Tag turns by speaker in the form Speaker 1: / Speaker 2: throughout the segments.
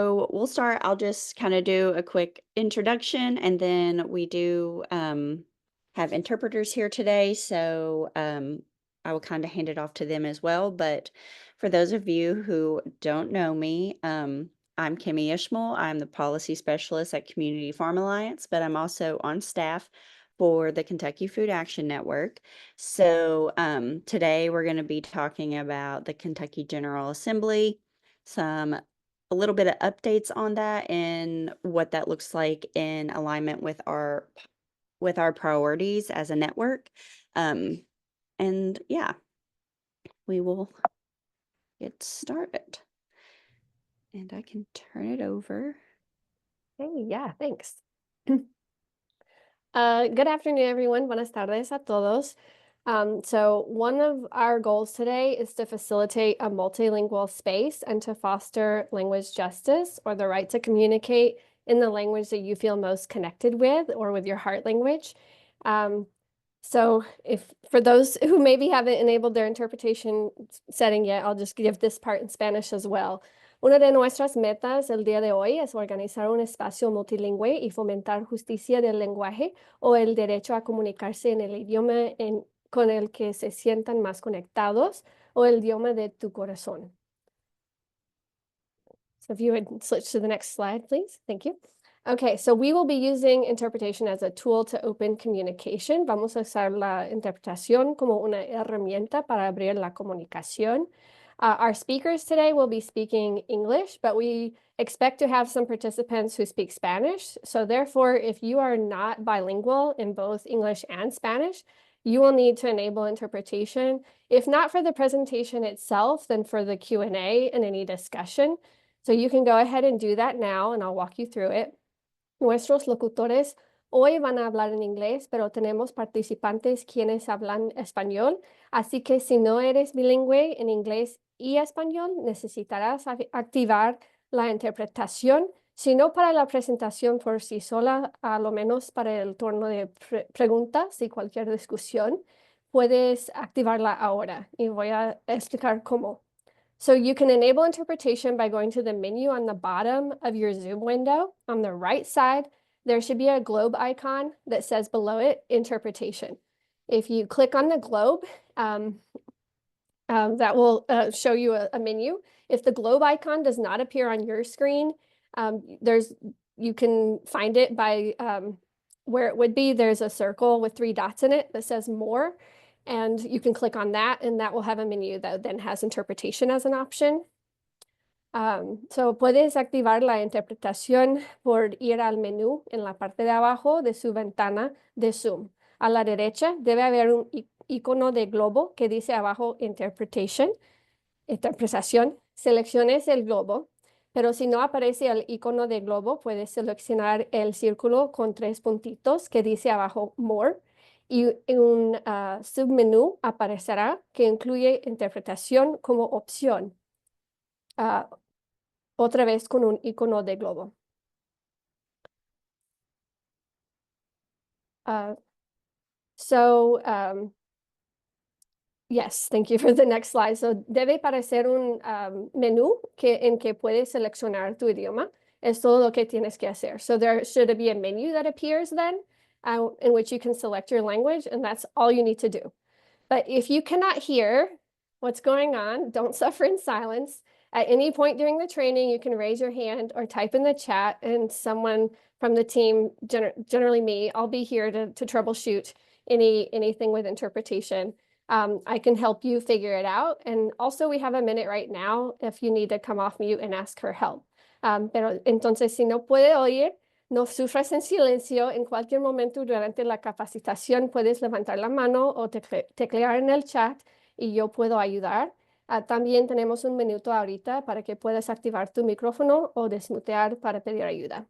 Speaker 1: So we'll start. I'll just kind of do a quick introduction, and then we do have interpreters here today. So I will kind of hand it off to them as well. But for those of you who don't know me, I'm Kimmie Ishmael. I'm the policy specialist at Community Farm Alliance, but I'm also on staff for the Kentucky Food Action Network. So today we're going to be talking about the Kentucky General Assembly, some a little bit of updates on that and what that looks like in alignment with our priorities as a network. And yeah, we will get started. And I can turn it over.
Speaker 2: Hey, yeah, thanks. Good afternoon, everyone. Buenas tardes a todos. So one of our goals today is to facilitate a multilingual space and to foster language justice, or the right to communicate in the language that you feel most connected with or with your heart language. So if for those who maybe haven't enabled their interpretation setting yet, I'll just give this part in Spanish as well. Una de nuestras metas el día de hoy es organizar un espacio multilingüe y fomentar justicia del lenguaje o el derecho a comunicarse en el idioma con el que se sientan más conectados o el idioma de tu corazón. So if you would switch to the next slide, please. Thank you. Okay, so we will be using interpretation as a tool to open communication. Vamos a usar la interpretación como una herramienta para abrir la comunicación. Our speakers today will be speaking English, but we expect to have some participants who speak Spanish. So therefore, if you are not bilingual in both English and Spanish, you will need to enable interpretation, if not for the presentation itself, then for the Q&A and any discussion. So you can go ahead and do that now, and I'll walk you through it. Nuestros locutores hoy van a hablar en inglés, pero tenemos participantes quienes hablan español. Así que si no eres bilingüe en inglés y español, necesitarás activar la interpretación, si no para la presentación por sí sola, a lo menos para el turno de preguntas y cualquier discusión. Puedes activarla ahora y voy a explicar cómo. So you can enable interpretation by going to the menu on the bottom of your Zoom window. On the right side, there should be a globe icon that says below it, interpretation. If you click on the globe, that will show you a menu. If the globe icon does not appear on your screen, you can find it by where it would be. There's a circle with 3 dots in it that says more. And you can click on that, and that will have a menu that then has interpretation as an option. So puedes activar la interpretación por ir al menú en la parte de abajo de su ventana de Zoom. A la derecha debe haber un icono de globo que dice abajo interpretation, interpretación. Selecciones el globo, pero si no aparece el icono de globo, puedes seleccionar el círculo con 3 puntitos que dice abajo more. Y un submenú aparecerá que incluye interpretación como opción, otra vez con un icono de globo. Yes, thank you for the next slide. So debe aparecer un menú en que puedes seleccionar tu idioma. Es todo lo que tienes que hacer. So there should be a menu that appears then in which you can select your language, and that's all you need to do. But if you cannot hear what's going on, don't suffer in silence. At any point during the training, you can raise your hand or type in the chat, and someone from the team, generally me, I'll be here to troubleshoot anything with interpretation. I can help you figure it out. And also we have a minute right now if you need to come off mute and ask for help. Pero entonces, si no puede oír, no sufras en silencio. En cualquier momento durante la capacitación puedes levantar la mano o teclear en el chat y yo puedo ayudar. También tenemos un minuto ahorita para que puedas activar tu micrófono o desmutear para pedir ayuda.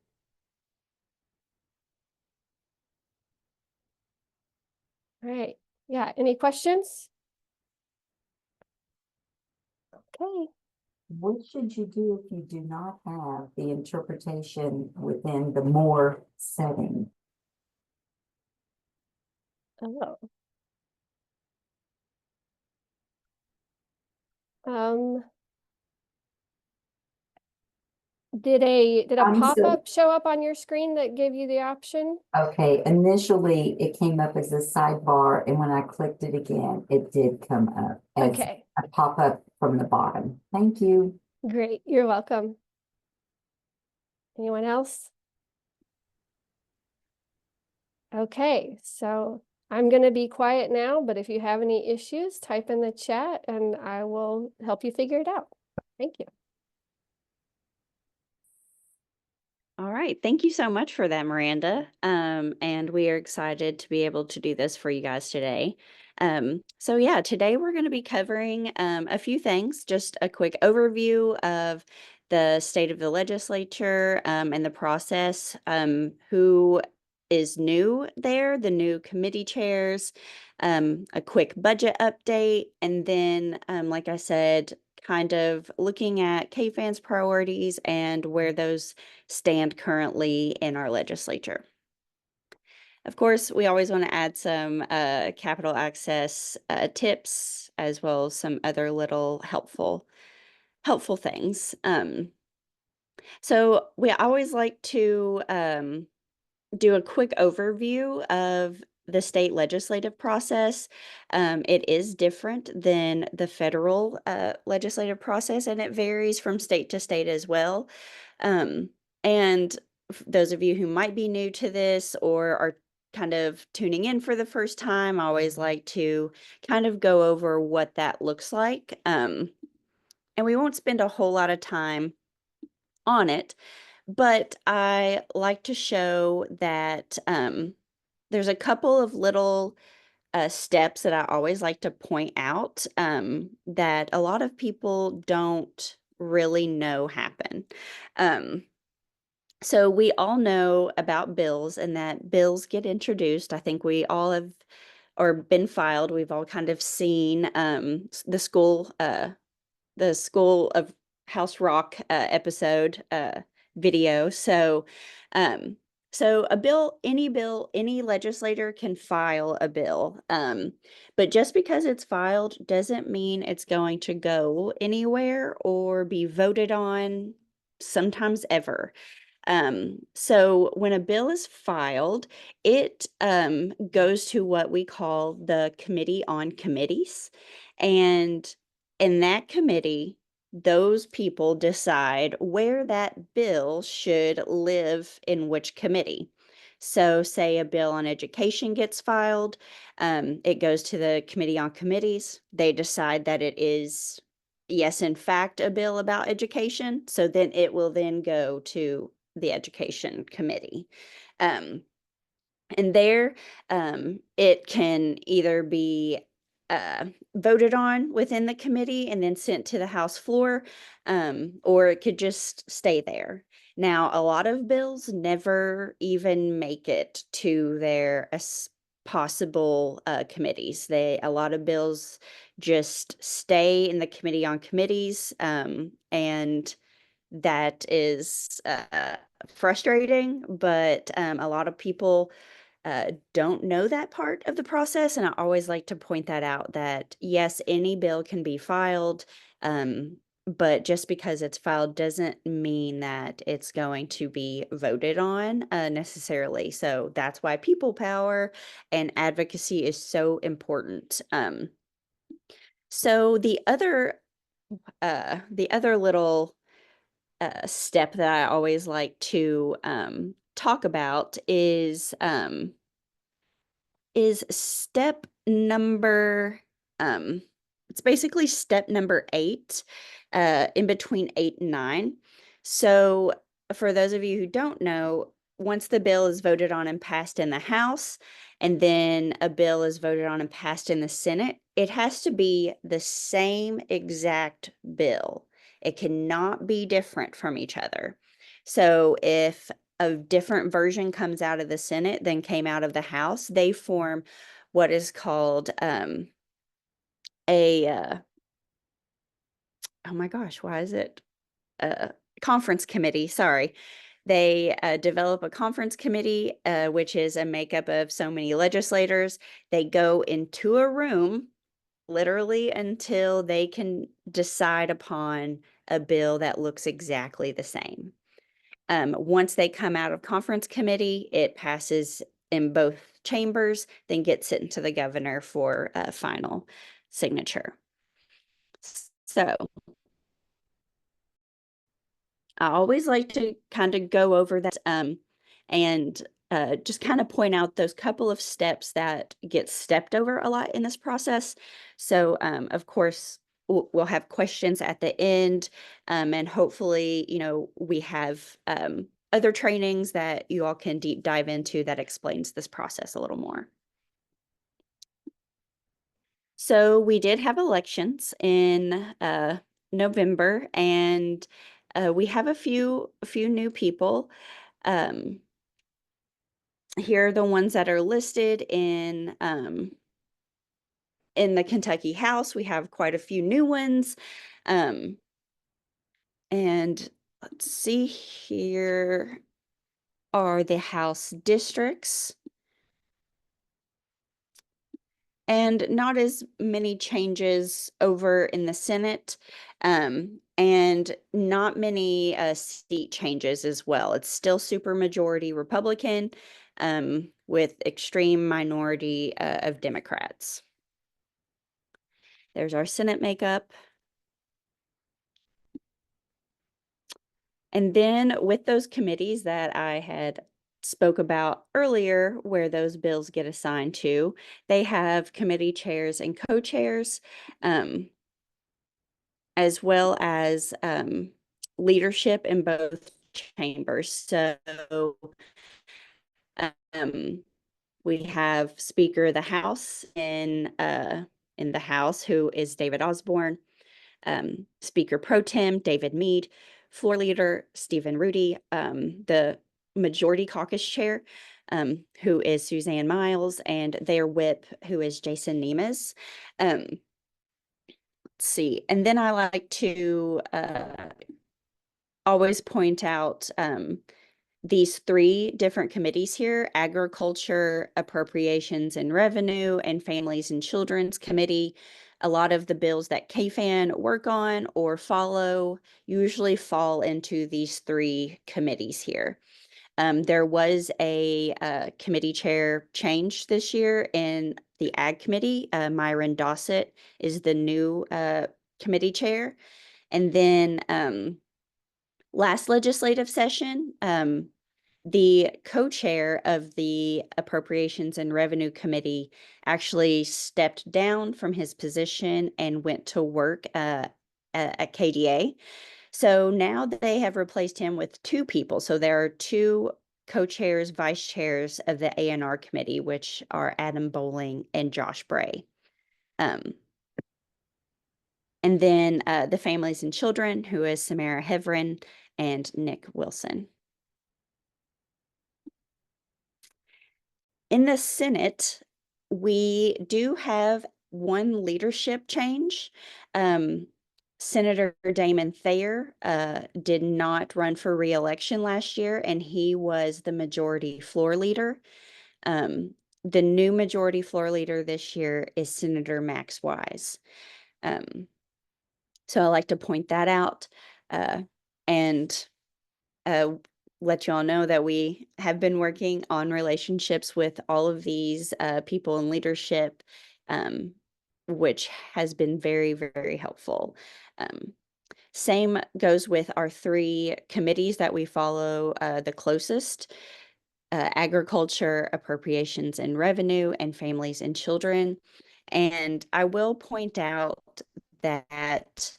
Speaker 2: All right. Yeah, any questions? Okay.
Speaker 3: What should you do if you do not have the interpretation within the more setting?
Speaker 2: Oh. Did a
Speaker 3: I'm so-
Speaker 2: pop-up show up on your screen that gave you the option?
Speaker 3: Okay, initially it came up as a sidebar, and when I clicked it again, it did come up as
Speaker 2: Okay,
Speaker 3: a pop-up from the bottom. Thank you.
Speaker 2: great. You're welcome. Anyone else? Okay, so I'm going to be quiet now, but if you have any issues, type in the chat and I will help you figure it out. Thank you.
Speaker 1: All right. Thank you so much for that, Miranda. And we are excited to be able to do this for you guys today. So yeah, today we're going to be covering a few things, just a quick overview of the state of the legislature and the process, who is new there, the new committee chairs, a quick budget update, and then, like I said, kind of looking at KFAN's priorities and where those stand currently in our legislature. Of course, we always want to add some capital access tips, as well as some other little helpful things. So we always like to do a quick overview of the state legislative process. It is different than the federal legislative process, and it varies from state to state as well. And those of you who might be new to this or are kind of tuning in for the first time, I always like to kind of go over what that looks like. And we won't spend a whole lot of time on it, but I like to show that there's a couple of little steps that I always like to point out that a lot of people don't really know happen. So we all know about bills and that bills get introduced. I think we all have or been filed. We've all kind of seen the school of House Rock episode video. Um, so a bill, any legislator can file a bill. But just because it's filed doesn't mean it's going to go anywhere or be voted on sometimes ever. So when a bill is filed, it goes to what we call the Committee on Committees. And in that committee, those people decide where that bill should live in which committee. So say a bill on education gets filed, it goes to the Committee on Committees. They decide that it is, yes, in fact, a bill about education. So then it will then go to the Education Committee. And there, it can either be voted on within the committee and then sent to the House floor, or it could just stay there. Now, a lot of bills never even make it to their possible committees. A lot of bills just stay in the Committee on Committees, and that is frustrating, but a lot of people don't know that part of the process. And I always like to point that out that yes, any bill can be filed, but just because it's filed doesn't mean that it's going to be voted on necessarily. So that's why people power and advocacy is so important. So the other little step that I always like to talk about is step number it's basically step number 8 in between 8 and 9. So for those of you who don't know, once the bill is voted on and passed in the House, and then a bill is voted on and passed in the Senate, it has to be the same exact bill. It cannot be different from each other. So if a different version comes out of the Senate than came out of the House, they form what is called a oh my gosh, why is it conference committee? Sorry. They develop a conference committee, which is a makeup of so many legislators. They go into a room literally until they can decide upon a bill that looks exactly the same. Once they come out of conference committee, it passes in both chambers, then gets sent to the governor for a final signature. So I always like to kind of go over that and just kind of point out those couple of steps that get stepped over a lot in this process. So of course, we'll have questions at the end, and hopefully, we have other trainings that you all can deep dive into that explains this process a little more. So we did have elections in November, and we have a few new people. Here are the ones that are listed in the Kentucky House. We have quite a few new ones. And let's see, here are the House districts. And not as many changes over in the Senate, and not many seat changes as well. It's still supermajority Republican, with extreme minority of Democrats. There's our Senate makeup. And then with those committees that I had spoke about earlier, where those bills get assigned to, they have committee chairs and co-chairs, as well as leadership in both chambers. So we have Speaker of the House in the House, who is David Osborne, Speaker Pro Tem David Meade, Floor Leader Stephen Rudy, the Majority Caucus Chair, who is Suzanne Miles, and their whip, who is Jason Nemes. Let's see, and then I like to always point out these three different committees here: Agriculture, Appropriations and Revenue, and Families and Children's Committee. A lot of the bills that KFAN work on or follow usually fall into these three committees here. There was a committee chair change this year in the Ag Committee. Myron Dossett is the new committee chair. And then last legislative session, the co-chair of the Appropriations and Revenue Committee actually stepped down from his position and went to work at KDA. So now they have replaced him with two people. So there are two co-chairs, vice chairs of the A&R committee, which are Adam Bowling and Josh Bray. And then the Families and Children, who is Samara Hevren and Nick Wilson. In the Senate, we do have one leadership change. Senator Damon Thayer did not run for re-election last year, and he was the majority floor leader. The new majority floor leader this year is Senator Max Wise. So I like to point that out and let you all know that we have been working on relationships with all of these people in leadership, which has been very, very helpful. Same goes with our three committees that we follow the closest: Agriculture, Appropriations and Revenue, and Families and Children. And I will point out that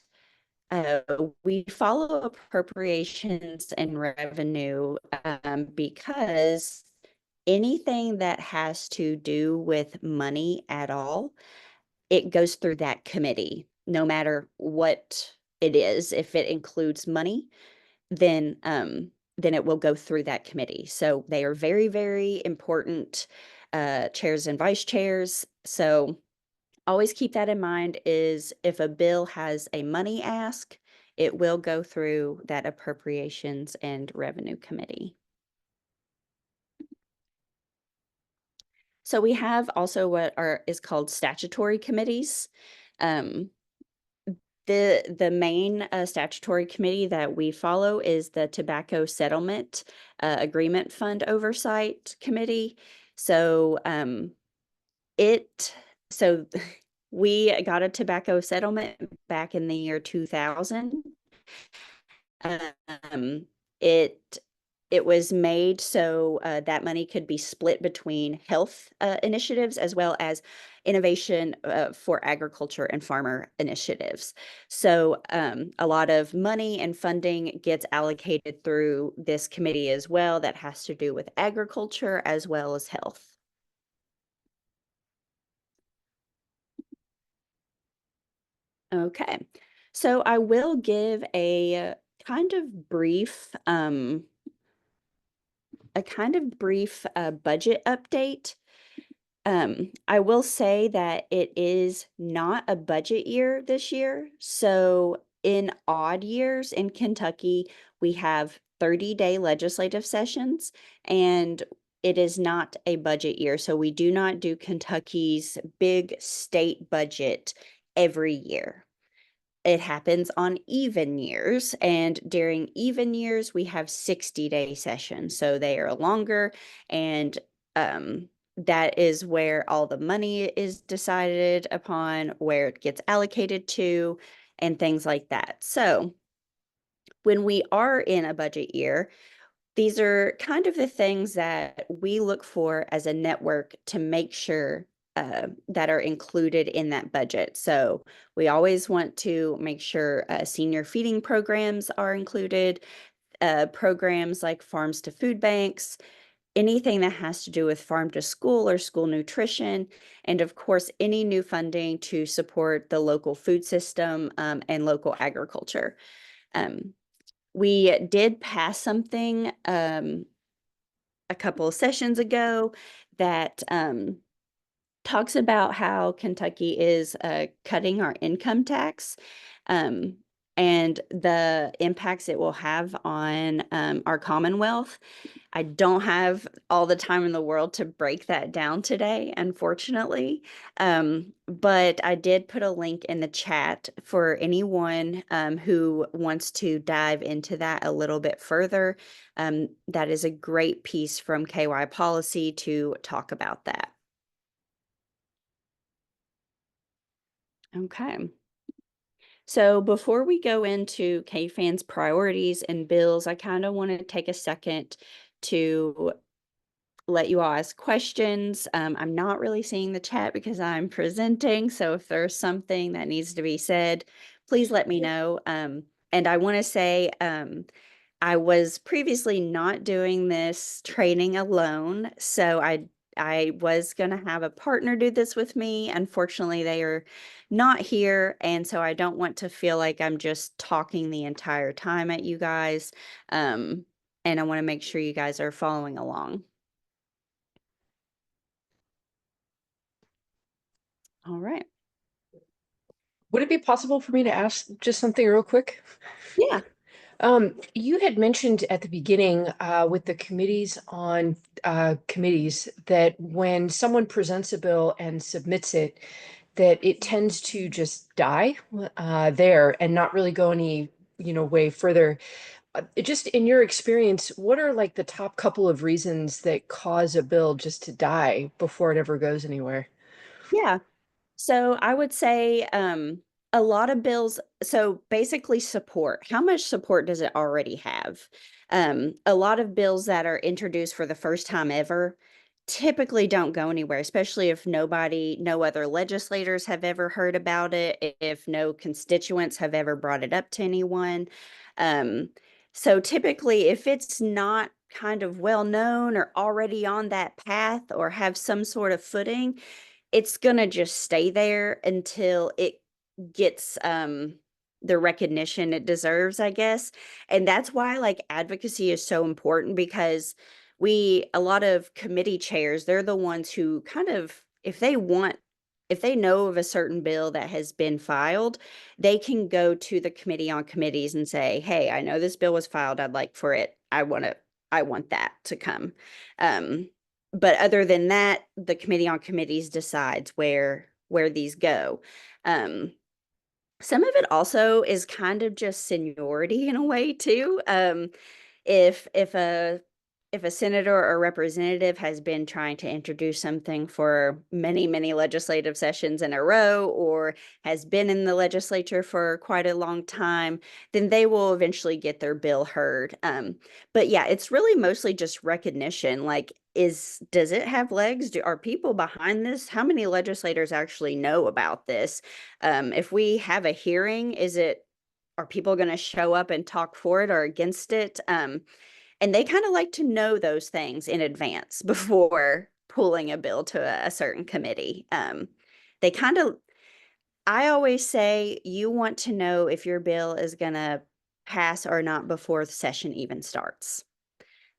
Speaker 1: we follow Appropriations and Revenue because anything that has to do with money at all, it goes through that committee, no matter what it is. If it includes money, then it will go through that committee. So they are very, very important chairs and vice chairs. So always keep that in mind, is if a bill has a money ask, it will go through that Appropriations and Revenue Committee. So we have also what is called statutory committees. The main statutory committee that we follow is the Tobacco Settlement Agreement Fund Oversight Committee. So so we got a tobacco settlement back in the year 2000. It was made so that money could be split between health initiatives as well as innovation for agriculture and farmer initiatives. So a lot of money and funding gets allocated through this committee as well that has to do with agriculture as well as health. Okay, so I will give a kind of brief budget update. I will say that it is not a budget year this year. So in odd years in Kentucky, we have 30-day legislative sessions, and it is not a budget year. So we do not do Kentucky's big state budget every year. It happens on even years, and during even years, we have 60-day sessions. So they are longer, and that is where all the money is decided upon, where it gets allocated to, and things like that. So when we are in a budget year, these are kind of the things that we look for as a network to make sure that are included in that budget. So we always want to make sure senior feeding programs are included, programs like farms to food banks, anything that has to do with farm to school or school nutrition, and of course, any new funding to support the local food system and local agriculture. We did pass something a couple of sessions ago that talks about how Kentucky is cutting our income tax and the impacts it will have on our Commonwealth. I don't have all the time in the world to break that down today, unfortunately. But I did put a link in the chat for anyone who wants to dive into that a little bit further. That is a great piece from KY Policy to talk about that. Okay. So before we go into KFAN's priorities and bills, I kind of want to take a second to let you all ask questions. I'm not really seeing the chat because I'm presenting. So if there's something that needs to be said, please let me know. And I want to say, I was previously not doing this training alone. So I was going to have a partner do this with me. Unfortunately, they are not here. And so I don't want to feel like I'm just talking the entire time at you guys. And I want to make sure you guys are following along. All right.
Speaker 4: Would it be possible for me to ask just something real quick?
Speaker 1: Yeah.
Speaker 4: You had mentioned at the beginning with the committees on committees that when someone presents a bill and submits it, that it tends to just die there and not really go any, way further. Just in your experience, what are like the top couple of reasons that cause a bill just to die before it ever goes anywhere?
Speaker 1: Yeah. So I would say a lot of bills, so basically support. How much support does it already have? A lot of bills that are introduced for the first time ever typically don't go anywhere, especially if no other legislators have ever heard about it, if no constituents have ever brought it up to anyone. So typically, if it's not kind of well known or already on that path or have some sort of footing, it's gonna just stay there until it gets the recognition it deserves, I guess. And that's why like advocacy is so important, because a lot of committee chairs, they're the ones who kind of, if they know of a certain bill that has been filed, they can go to the committee on committees and say, hey, I know this bill was filed. I want that to come. But other than that, the committee on committees decides where these go. Some of it also is kind of just seniority in a way too. If if a senator or representative has been trying to introduce something for many, many legislative sessions in a row, or has been in the legislature for quite a long time, then they will eventually get their bill heard. But yeah, it's really mostly just recognition. Like, does it have legs? Are people behind this? How many legislators actually know about this? If we have a hearing, are people going to show up and talk for it or against it? And they kind of like to know those things in advance before pulling a bill to a certain committee. They kind of, I always say you want to know if your bill is going to pass or not before the session even starts.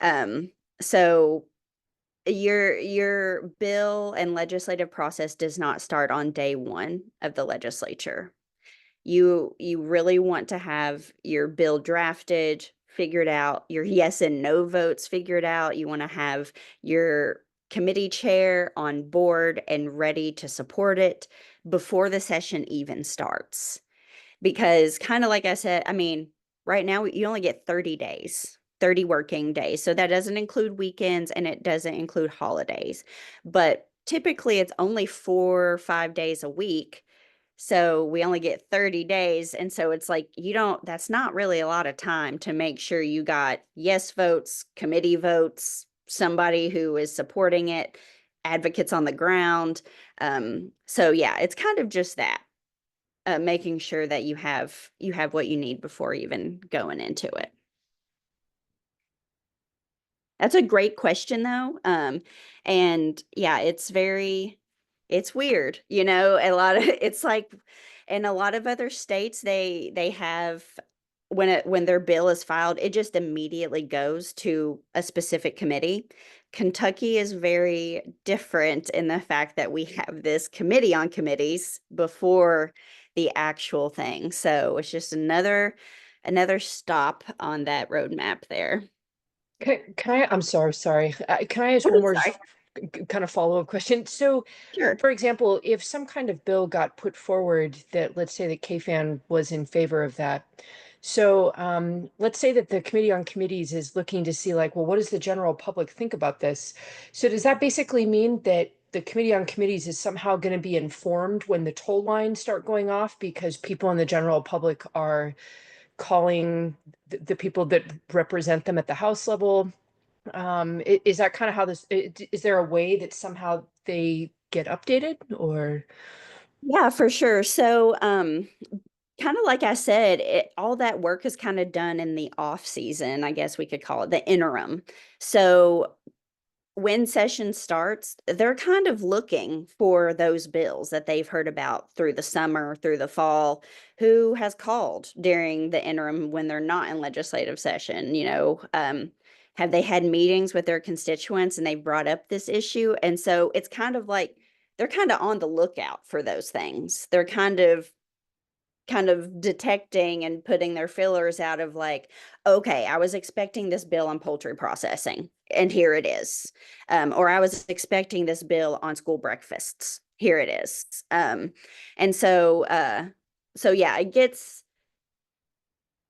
Speaker 1: Um, so your bill and legislative process does not start on day one of the legislature. You really want to have your bill drafted, figured out, your yes and no votes figured out. You want to have your committee chair on board and ready to support it before the session even starts. Because kind of like I said, I mean, right now you only get 30 days. 30 working days. So that doesn't include weekends and it doesn't include holidays. But typically it's only 4 or 5 days a week. So we only get 30 days. And so it's like, that's not really a lot of time to make sure you got yes votes, committee votes, somebody who is supporting it, advocates on the ground. So yeah, it's kind of just that, making sure that you have what you need before even going into it. That's a great question though. And yeah, it's weird, it's like in a lot of other states, they have, when their bill is filed, it just immediately goes to a specific committee. Kentucky is very different in the fact that we have this committee on committees before the actual thing. So it's just another stop on that roadmap there.
Speaker 4: I'm sorry. Can I ask
Speaker 1: Oh,
Speaker 4: one more
Speaker 1: sorry.
Speaker 4: kind of follow-up question? So,
Speaker 1: Sure.
Speaker 4: for example, if some kind of bill got put forward that, let's say that KFAN was in favor of that. So let's say that the Committee on Committees is looking to see like, well, what does the general public think about this? So does that basically mean that the Committee on Committees is somehow going to be informed when the toll lines start going off because people in the general public are calling the people that represent them at the House level? Is that kind of how is there a way that somehow they get updated or?
Speaker 1: Yeah, for sure. So, kind of like I said, all that work is kind of done in the off season, I guess we could call it the interim. So when session starts, they're kind of looking for those bills that they've heard about through the summer, through the fall, who has called during the interim when they're not in legislative session, have they had meetings with their constituents and they've brought up this issue? And so it's kind of like they're kind of on the lookout for those things. They're kind of detecting and putting their fillers out of like, okay, I was expecting this bill on poultry processing, and here it is. Or I was expecting this bill on school breakfasts. Here it is. And so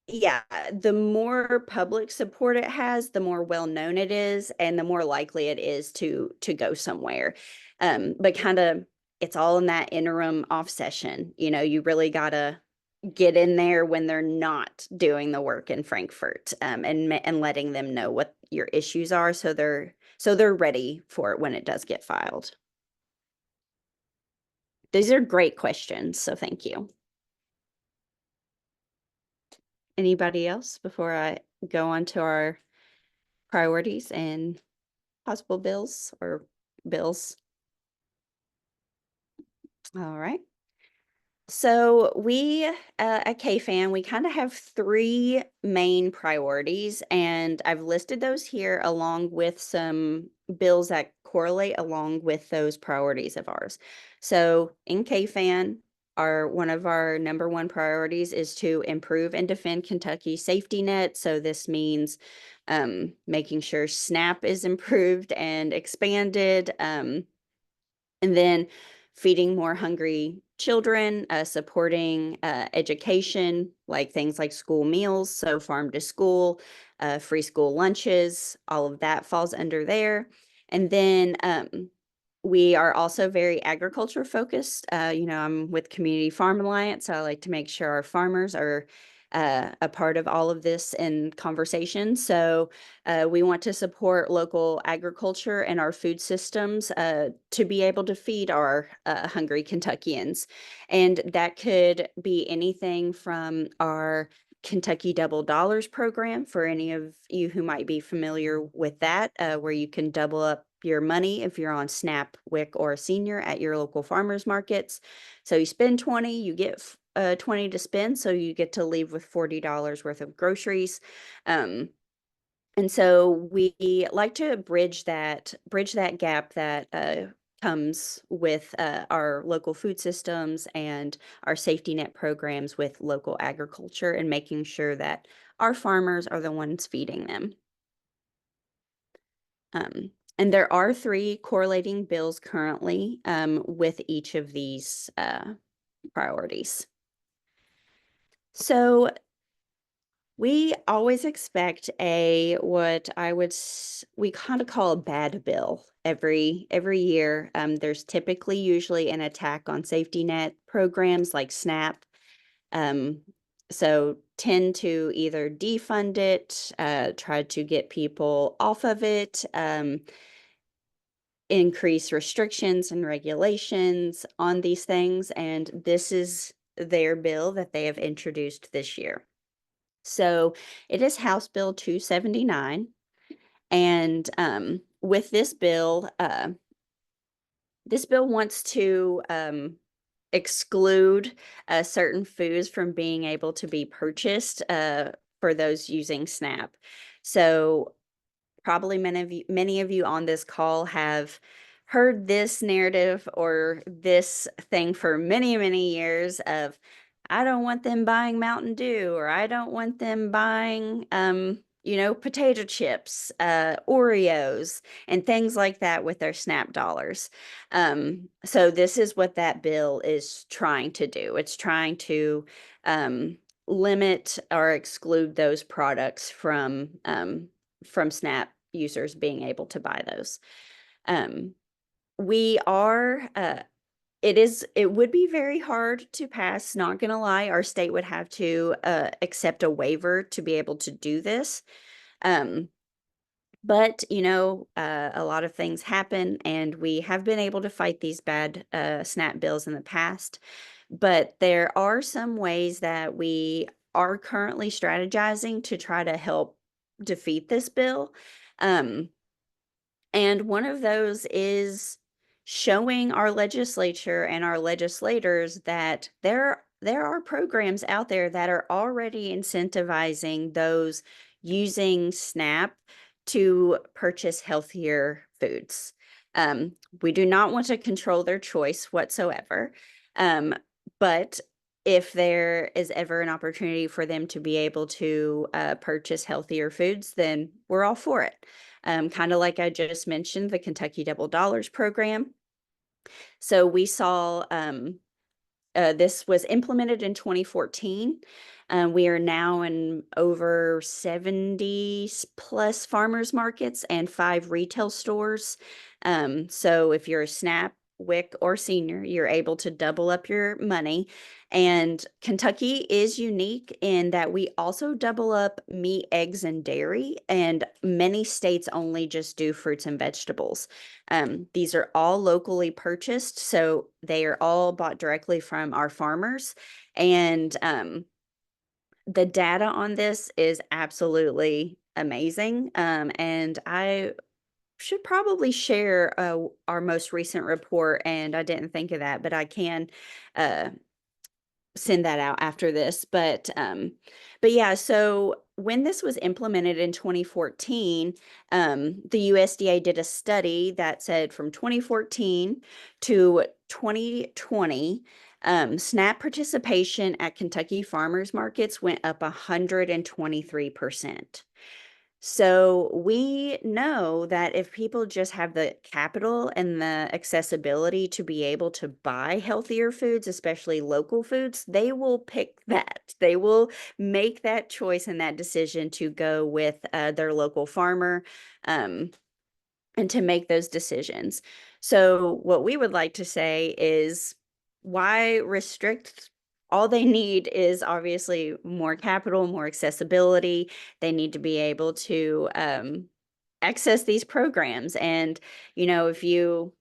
Speaker 1: yeah, the more public support it has, the more well known it is, and the more likely it is to go somewhere. But kind of it's all in that interim off session. You really gotta get in there when they're not doing the work in Frankfurt, and letting them know what your issues are, so they're ready for it when it does get filed. These are great questions, so thank you. Anybody else before I go on to our priorities and possible bills or bills? All right. So we at KFAN, we kind of have 3 main priorities, and I've listed those here along with some bills that correlate along with those priorities of ours. So in KFAN, one of our number 1 priorities is to improve and defend Kentucky's safety net. So this means making sure SNAP is improved and expanded, and then feeding more hungry children, supporting education, like things like school meals, so farm to school, free school lunches, all of that falls under there. And then we are also very agriculture focused. I'm with Community Farm Alliance, so I like to make sure our farmers are a part of all of this in conversation. So we want to support local agriculture and our food systems to be able to feed our hungry Kentuckians. And that could be anything from our Kentucky Double Dollars program, for any of you who might be familiar with that, where you can double up your money if you're on SNAP, WIC, or senior at your local farmers markets. So you spend 20, you get 20 to spend, so you get to leave with $40 worth of groceries. And so we like to bridge that gap that comes with our local food systems and our safety net programs with local agriculture, and making sure that our farmers are the ones feeding them. And there are 3 correlating bills currently with each of these priorities. So we always expect what we kind of call a bad bill every year. There's typically usually an attack on safety net programs like SNAP. So tend to either defund it, try to get people off of it, increase restrictions and regulations on these things. And this is their bill that they have introduced this year. So it is House Bill 279. And with this bill wants to exclude certain foods from being able to be purchased for those using SNAP. So probably many of you on this call have heard this narrative or this thing for many, many years of, I don't want them buying Mountain Dew, or I don't want them buying, potato chips, Oreos, and things like that with their SNAP dollars. So this is what that bill is trying to do. It's trying to limit or exclude those products from SNAP users being able to buy those. It would be very hard to pass, not gonna lie. Our state would have to accept a waiver to be able to do this. But a lot of things happen, and we have been able to fight these bad SNAP bills in the past. But there are some ways that we are currently strategizing to try to help defeat this bill. And one of those is showing our legislature and our legislators that there are programs out there that are already incentivizing those using SNAP to purchase healthier foods. We do not want to control their choice whatsoever. But if there is ever an opportunity for them to be able to purchase healthier foods, then we're all for it. Kind of like I just mentioned, the Kentucky Double Dollars program. So we saw this was implemented in 2014. We are now in over 70 plus farmers markets and 5 retail stores. So if you're a SNAP, WIC, or senior, you're able to double up your money. And Kentucky is unique in that we also double up meat, eggs, and dairy, and many states only just do fruits and vegetables. These are all locally purchased, so they are all bought directly from our farmers. And the data on this is absolutely amazing. And I should probably share our most recent report, and I didn't think of that, but I can send that out after this. But yeah, so when this was implemented in 2014, the USDA did a study that said from 2014 to 2020, SNAP participation at Kentucky farmers markets went up 123%. So we know that if people just have the capital and the accessibility to be able to buy healthier foods, especially local foods, they will pick that. They will make that choice and that decision to go with their local farmer. And to make those decisions. So what we would like to say is, why restrict? All they need is obviously more capital, more accessibility. They need to be able to access these programs. And, if you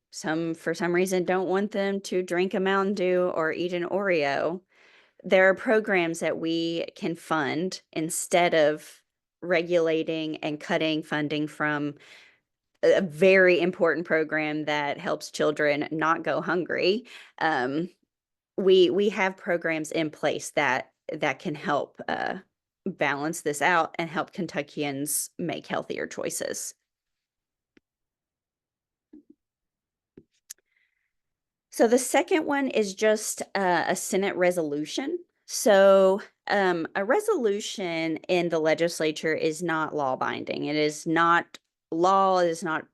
Speaker 1: for some reason don't want them to drink a Mountain Dew or eat an Oreo, there are programs that we can fund instead of regulating and cutting funding from a very important program that helps children not go hungry. We have programs in place that can help balance this out and help Kentuckians make healthier choices. So the second one is just a Senate resolution. So a resolution in the legislature is not law binding. It is not law. It is not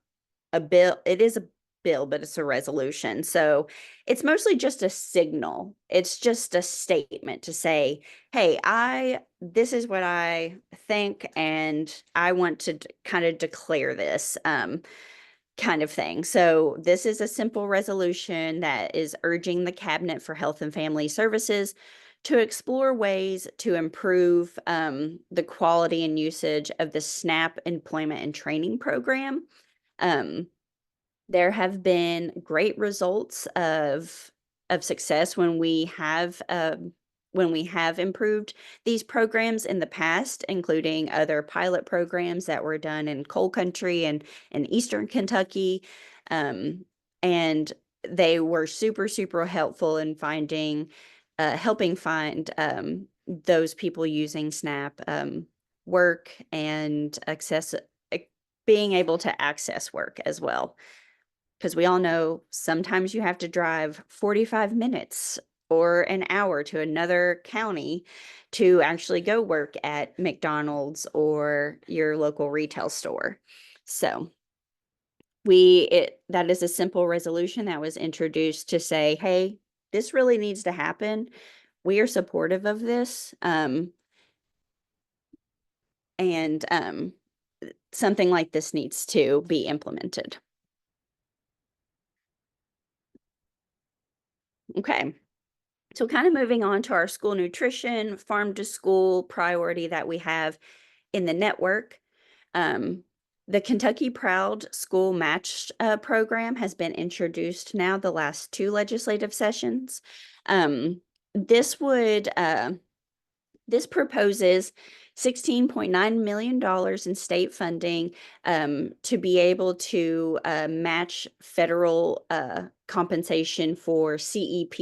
Speaker 1: a bill. It is a bill, but it's a resolution. So it's mostly just a signal. It's just a statement to say, hey, this is what I think, and I want to kind of declare this. Kind of thing. So this is a simple resolution that is urging the Cabinet for Health and Family Services to explore ways to improve the quality and usage of the SNAP Employment and Training Program. There have been great results of success when we have improved these programs in the past, including other pilot programs that were done in coal country and in Eastern Kentucky. And they were super, super helpful in helping find those people using SNAP work and being able to access work as well. Because we all know sometimes you have to drive 45 minutes or an hour to another county to actually go work at McDonald's or your local retail store. So that is a simple resolution that was introduced to say, hey, this really needs to happen. We are supportive of this. And something like this needs to be implemented. Okay. So kind of moving on to our school nutrition, farm to school priority that we have in the network. The Kentucky Proud School Match program has been introduced now the last 2 legislative sessions. This proposes $16.9 million in state funding to be able to match federal compensation for CEP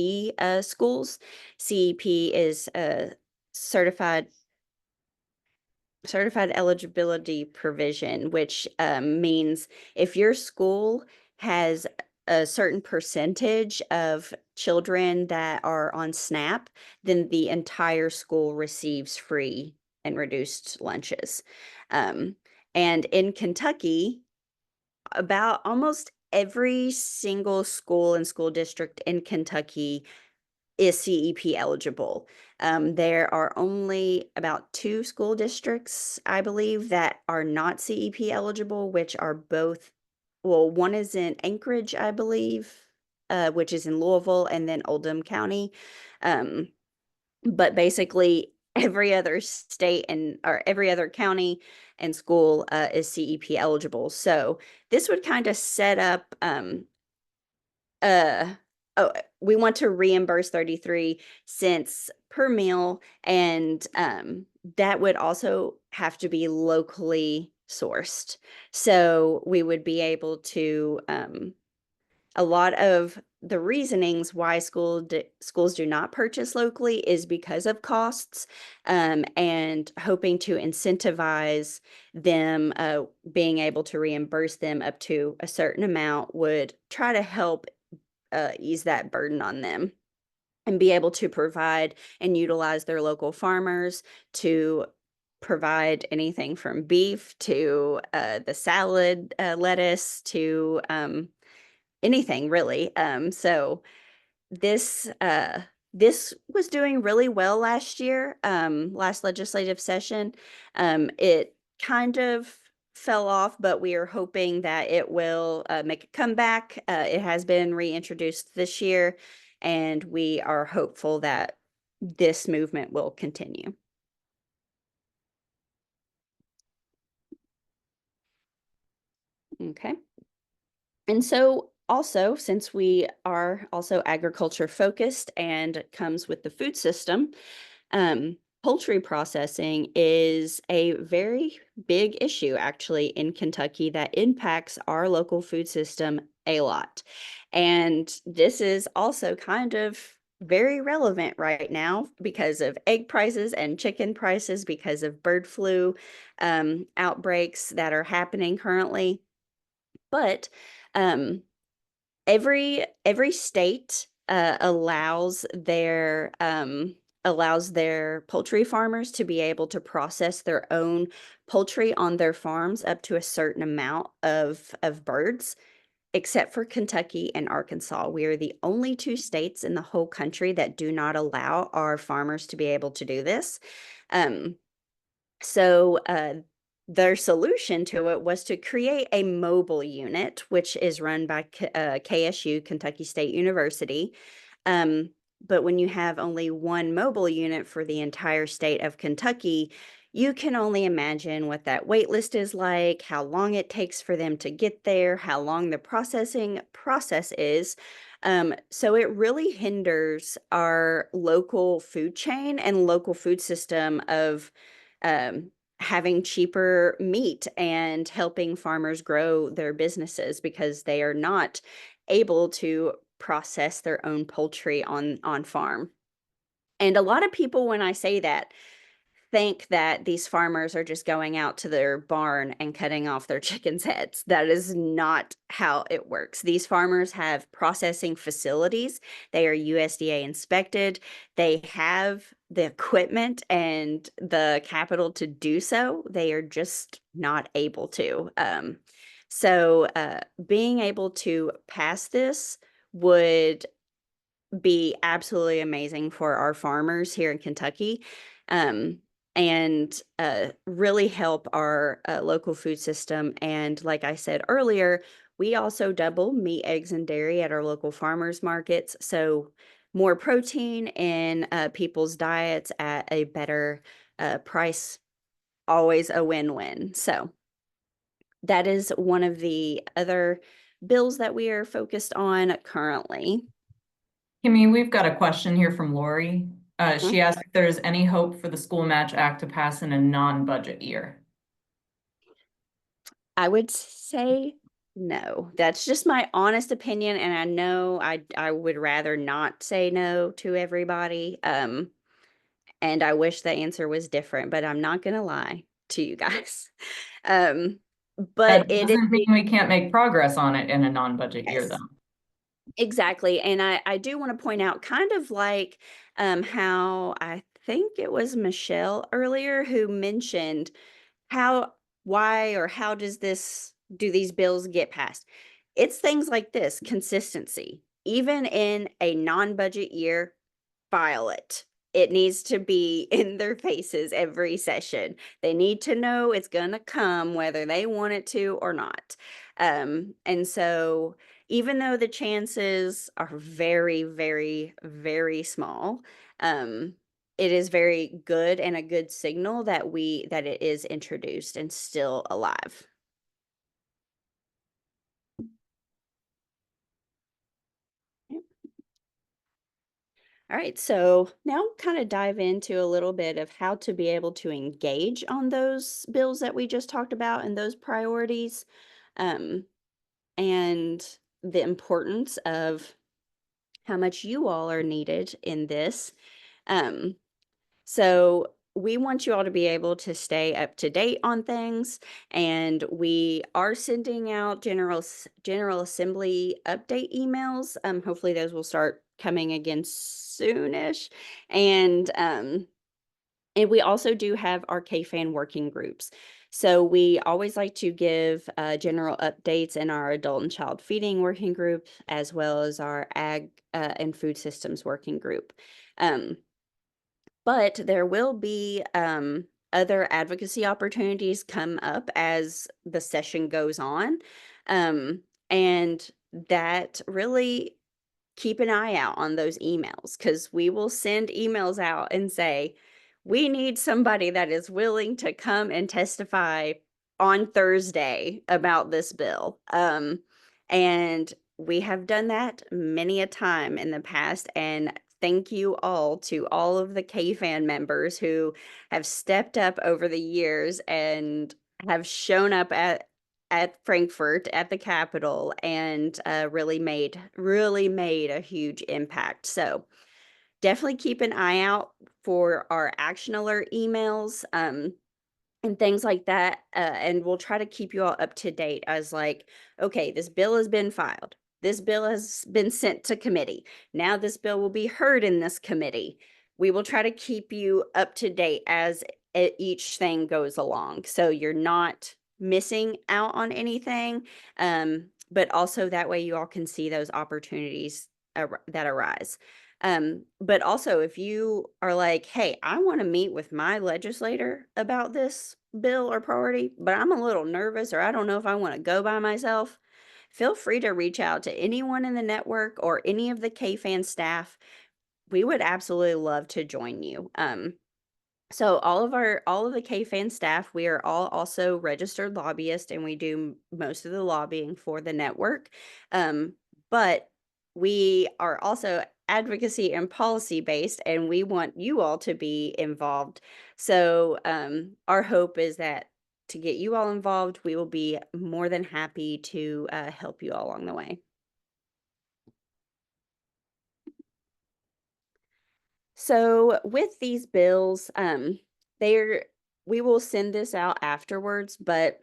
Speaker 1: schools. CEP is a certified eligibility provision, which means if your school has a certain percentage of children that are on SNAP, then the entire school receives free and reduced lunches. And in Kentucky, about almost every single school and school district in Kentucky is CEP eligible. There are only about 2 school districts, I believe, that are not CEP eligible, which are both, well, one is in Anchorage, I believe, which is in Louisville, and then Oldham County. But basically every other state or every other county and school is CEP eligible. So this would kind of set up we want to reimburse 33 cents per meal, and that would also have to be locally sourced. So we would be able to a lot of the reasonings why schools do not purchase locally is because of costs, and hoping to incentivize them being able to reimburse them up to a certain amount would try to help ease that burden on them and be able to provide and utilize their local farmers to provide anything from beef to the salad lettuce to anything really. So this was doing really well last year, last legislative session. It kind of fell off, but we are hoping that it will make a comeback. It has been reintroduced this year, and we are hopeful that this movement will continue. Okay. And so also, since we are also agriculture focused and comes with the food system, poultry processing is a very big issue actually in Kentucky that impacts our local food system a lot. And this is also kind of very relevant right now because of egg prices and chicken prices, because of bird flu outbreaks that are happening currently. But every state allows their poultry farmers to be able to process their own poultry on their farms up to a certain amount of birds, except for Kentucky and Arkansas. We are the only two states in the whole country that do not allow our farmers to be able to do this. So their solution to it was to create a mobile unit, which is run by KSU, Kentucky State University. But when you have only one mobile unit for the entire state of Kentucky, you can only imagine what that wait list is like, how long it takes for them to get there, how long the processing process is. So it really hinders our local food chain and local food system of having cheaper meat and helping farmers grow their businesses because they are not able to process their own poultry on farm. And a lot of people, when I say that, think that these farmers are just going out to their barn and cutting off their chickens' heads. That is not how it works. These farmers have processing facilities. They are USDA inspected. They have the equipment and the capital to do so. They are just not able to. So being able to pass this would be absolutely amazing for our farmers here in Kentucky. And really help our local food system. And like I said earlier, we also double meat, eggs, and dairy at our local farmers markets. So more protein in people's diets at a better price, always a win-win. So that is one of the other bills that we are focused on currently.
Speaker 5: Kimmie, we've got a question here from Lori. She asked if there's any hope for the School Match Act to pass in a non-budget year.
Speaker 1: I would say no. That's just my honest opinion, and I know I would rather not say no to everybody. And I wish the answer was different, but I'm not gonna lie to you guys. But
Speaker 5: That
Speaker 1: it is
Speaker 5: doesn't mean we can't make progress on it in a non-budget year,
Speaker 1: yes.
Speaker 5: though.
Speaker 1: Exactly. And I do want to point out kind of like how I think it was Michelle earlier who mentioned why or how do these bills get passed? It's things like this, consistency. Even in a non-budget year, file it. It needs to be in their faces every session. They need to know it's going to come whether they want it to or not. And so even though the chances are very, very, very small, it is very good and a good signal that it is introduced and still alive. All right, so now kind of dive into a little bit of how to be able to engage on those bills that we just talked about and those priorities, and the importance of how much you all are needed in this. So we want you all to be able to stay up to date on things, and we are sending out General Assembly update emails. Hopefully those will start coming again soonish. And And we also do have our KFAN working groups. So we always like to give general updates in our adult and child feeding working group, as well as our ag and food systems working group. But there will be other advocacy opportunities come up as the session goes on. And that really keep an eye out on those emails, because we will send emails out and say, we need somebody that is willing to come and testify on Thursday about this bill. And we have done that many a time in the past. And thank you all to all of the KFAN members who have stepped up over the years and have shown up at Frankfurt at the Capitol and really made a huge impact. So definitely keep an eye out for our action alert emails and things like that. And we'll try to keep you all up to date as like, okay, this bill has been filed. This bill has been sent to committee. Now this bill will be heard in this committee. We will try to keep you up to date as each thing goes along. So you're not missing out on anything. But also that way you all can see those opportunities that arise. But also if you are like, hey, I want to meet with my legislator about this bill or priority, but I'm a little nervous or I don't know if I want to go by myself, feel free to reach out to anyone in the network or any of the KFAN staff. We would absolutely love to join you. So all of the KFAN staff, we are all also registered lobbyists, and we do most of the lobbying for the network. But we are also advocacy and policy based, and we want you all to be involved. So our hope is that to get you all involved, we will be more than happy to help you all along the way. So with these bills, we will send this out afterwards, but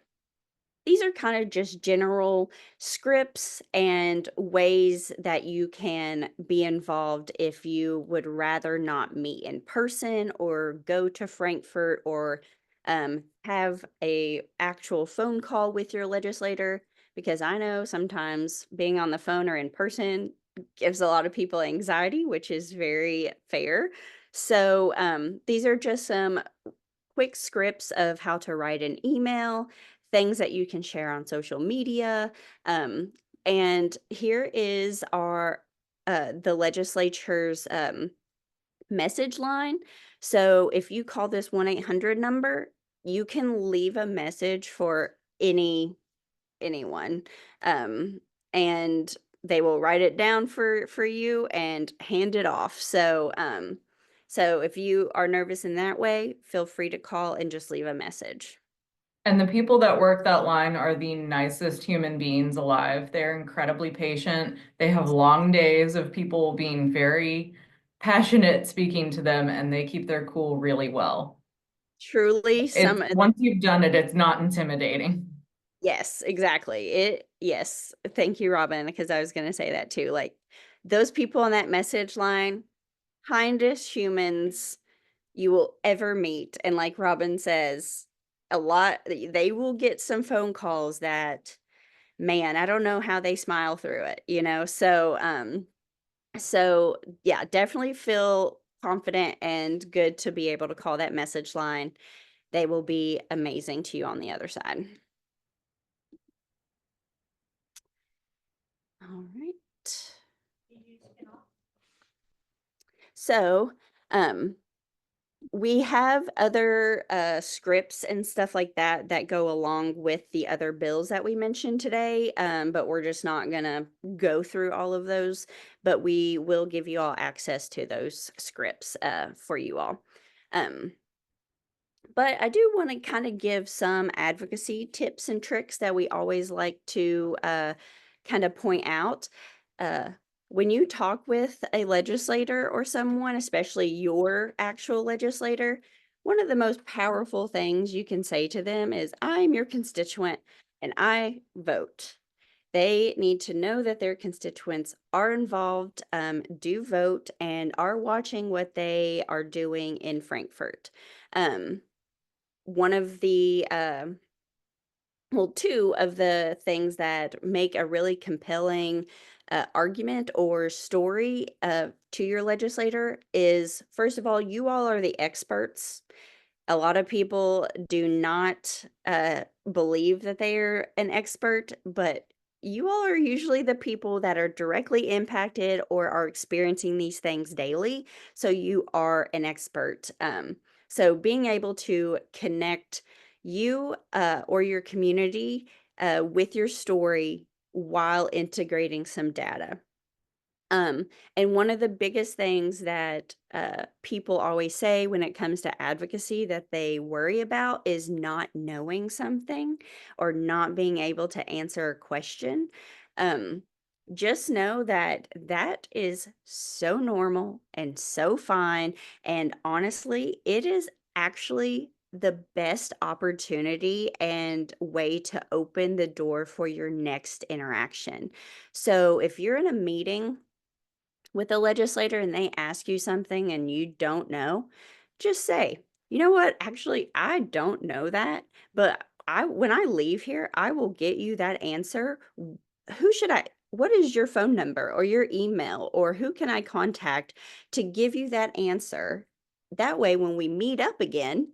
Speaker 1: these are kind of just general scripts and ways that you can be involved if you would rather not meet in person or go to Frankfurt or have a actual phone call with your legislator, because I know sometimes being on the phone or in person gives a lot of people anxiety, which is very fair. So these are just some quick scripts of how to write an email, things that you can share on social media. And here is our the legislature's message line. So if you call this 1-800 number, you can leave a message for anyone. And they will write it down for you and hand it off. So so if you are nervous in that way, feel free to call and just leave a message.
Speaker 5: And the people that work that line are the nicest human beings alive. They're incredibly patient. They have long days of people being very passionate speaking to them, and they keep their cool really well.
Speaker 1: Truly,
Speaker 5: Once you've done it, it's not intimidating.
Speaker 1: yes, exactly. Yes. Thank you, Robin, because I was going to say that too. Like those people on that message line, kindest humans you will ever meet. And like Robin says, they will get some phone calls that, man, I don't know how they smile through it, you know? So yeah, definitely feel confident and good to be able to call that message line. They will be amazing to you on the other side. All right. So, we have other scripts and stuff like that that go along with the other bills that we mentioned today, but we're just not gonna go through all of those, but we will give you all access to those scripts for you all. But I do want to kind of give some advocacy tips and tricks that we always like to kind of point out. When you talk with a legislator or someone, especially your actual legislator, one of the most powerful things you can say to them is, I'm your constituent and I vote. They need to know that their constituents are involved, do vote, and are watching what they are doing in Frankfurt. One of the well, two of the things that make a really compelling argument or story to your legislator is, first of all, you all are the experts. A lot of people do not believe that they are an expert, but you all are usually the people that are directly impacted or are experiencing these things daily. So you are an expert. So being able to connect you or your community with your story while integrating some data. And one of the biggest things that people always say when it comes to advocacy that they worry about is not knowing something or not being able to answer a question. Um, just know that that is so normal and so fine. And honestly, it is actually the best opportunity and way to open the door for your next interaction. So if you're in a meeting with a legislator and they ask you something and you don't know, just say, you know what? Actually, I don't know that, but when I leave here, I will get you that answer. What is your phone number or your email or who can I contact to give you that answer? That way, when we meet up again,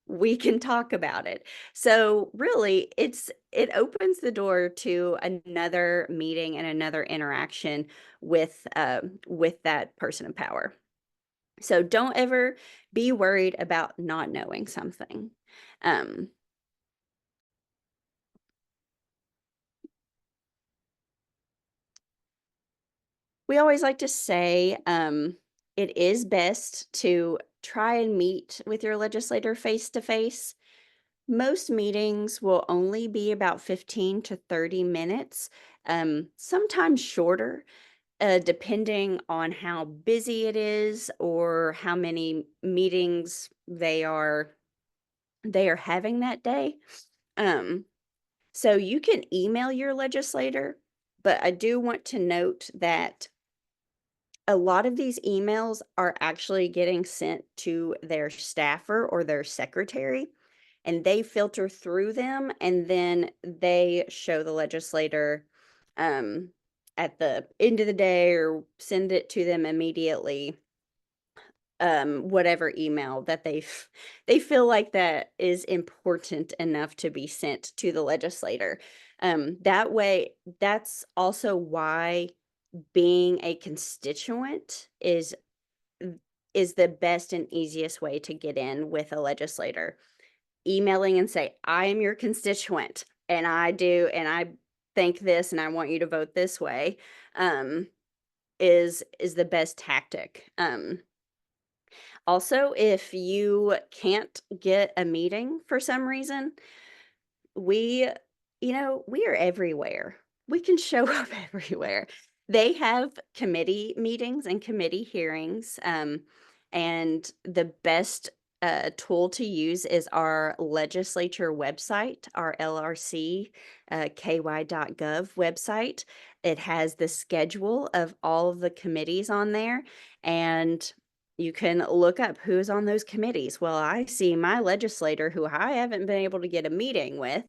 Speaker 1: we can talk about it. So really, it opens the door to another meeting and another interaction with that person in power. So don't ever be worried about not knowing something. We always like to say it is best to try and meet with your legislator face to face. Most meetings will only be about 15 to 30 minutes, sometimes shorter, depending on how busy it is or how many meetings they are having that day. So you can email your legislator, but I do want to note that a lot of these emails are actually getting sent to their staffer or their secretary, and they filter through them and then they show the legislator at the end of the day or send it to them immediately, whatever email that they feel like that is important enough to be sent to the legislator. That way, that's also why being a constituent is the best and easiest way to get in with a legislator. Emailing and say, I am your constituent and I think this and I want you to vote this way, is the best tactic. Also, if you can't get a meeting for some reason, we we are everywhere. We can show up everywhere. They have committee meetings and committee hearings, and the best tool to use is our legislature website, our LRC ky.gov website. It has the schedule of all of the committees on there, and you can look up who's on those committees. Well, I see my legislator, who I haven't been able to get a meeting with,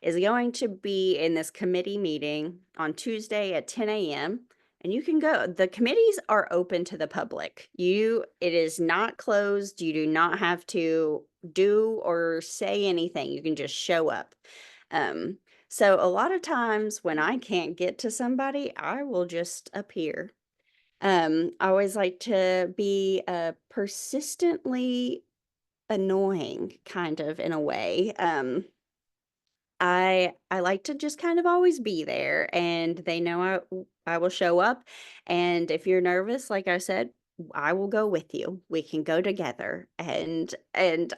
Speaker 1: is going to be in this committee meeting on Tuesday at 10 a.m. And you can go. The committees are open to the public. It is not closed. You do not have to do or say anything. You can just show up. So a lot of times when I can't get to somebody, I will just appear. I always like to be persistently annoying, kind of, in a way. I like to just kind of always be there, and they know I will show up. And if you're nervous, like I said, I will go with you. We can go together, and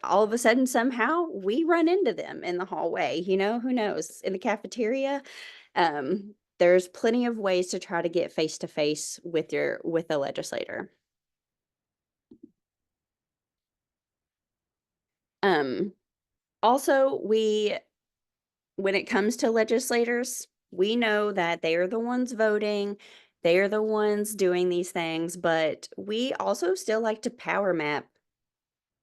Speaker 1: all of a sudden, somehow, we run into them in the hallway. Who knows? In the cafeteria, there's plenty of ways to try to get face to face with a legislator. Also, when it comes to legislators, we know that they are the ones voting, they are the ones doing these things, but we also still like to power map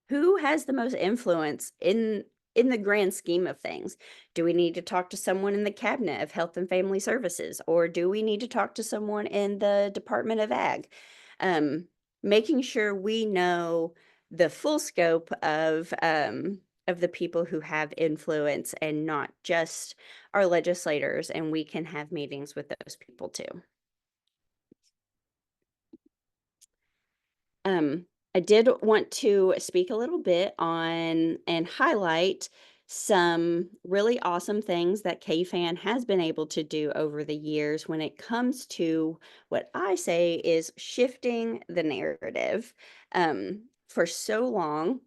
Speaker 1: who has the most influence in the grand scheme of things. Do we need to talk to someone in the cabinet of Health and Family Services, or do we need to talk to someone in the Department of Ag? Making sure we know the full scope of the people who have influence and not just our legislators, and we can have meetings with those people too. I did want to speak a little bit on and highlight some really awesome things that KFAN has been able to do over the years when it comes to what I say is shifting the narrative. For so long,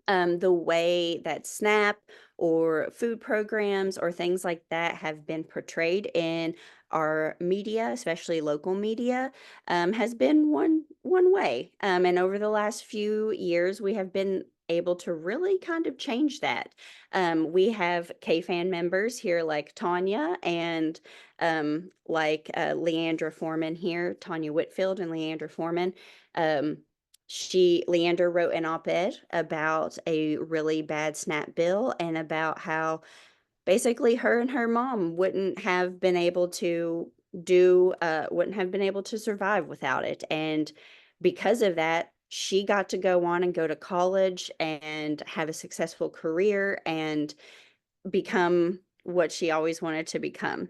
Speaker 1: the way that SNAP or food programs or things like that have been portrayed in our media, especially local media, has been one way. And over the last few years, we have been able to really kind of change that. We have KFAN members here like Tanya and Leandra Foreman here, Tanya Whitfield and Leandra Foreman. Leander wrote an op-ed about a really bad SNAP bill and about how basically her and her mom wouldn't have been able to survive without it. And because of that, she got to go on and go to college and have a successful career and become what she always wanted to become.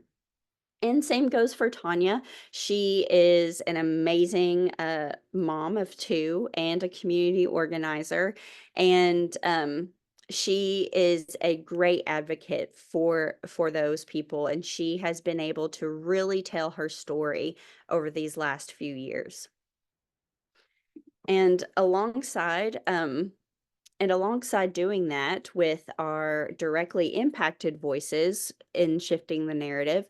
Speaker 1: And same goes for Tanya. She is an amazing mom of two and a community organizer. And she is a great advocate for those people. And she has been able to really tell her story over these last few years. And alongside doing that with our directly impacted voices in shifting the narrative,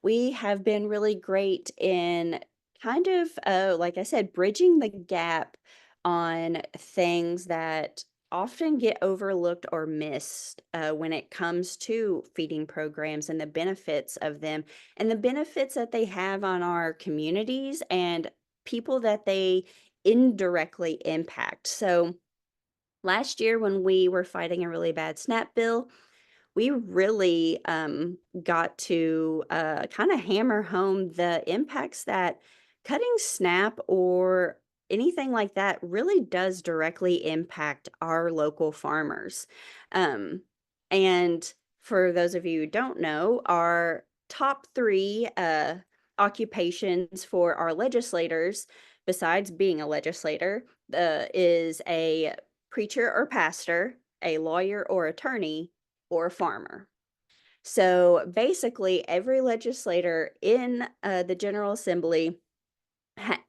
Speaker 1: we have been really great in kind of, like I said, bridging the gap on things that often get overlooked or missed when it comes to feeding programs and the benefits of them and the benefits that they have on our communities and people that they indirectly impact. So last year when we were fighting a really bad SNAP bill, we really got to kind of hammer home the impacts that cutting SNAP or anything like that really does directly impact our local farmers. And for those of you who don't know, our top three occupations for our legislators, besides being a legislator, is a preacher or pastor, a lawyer or attorney, or a farmer. So basically, every legislator in the General Assembly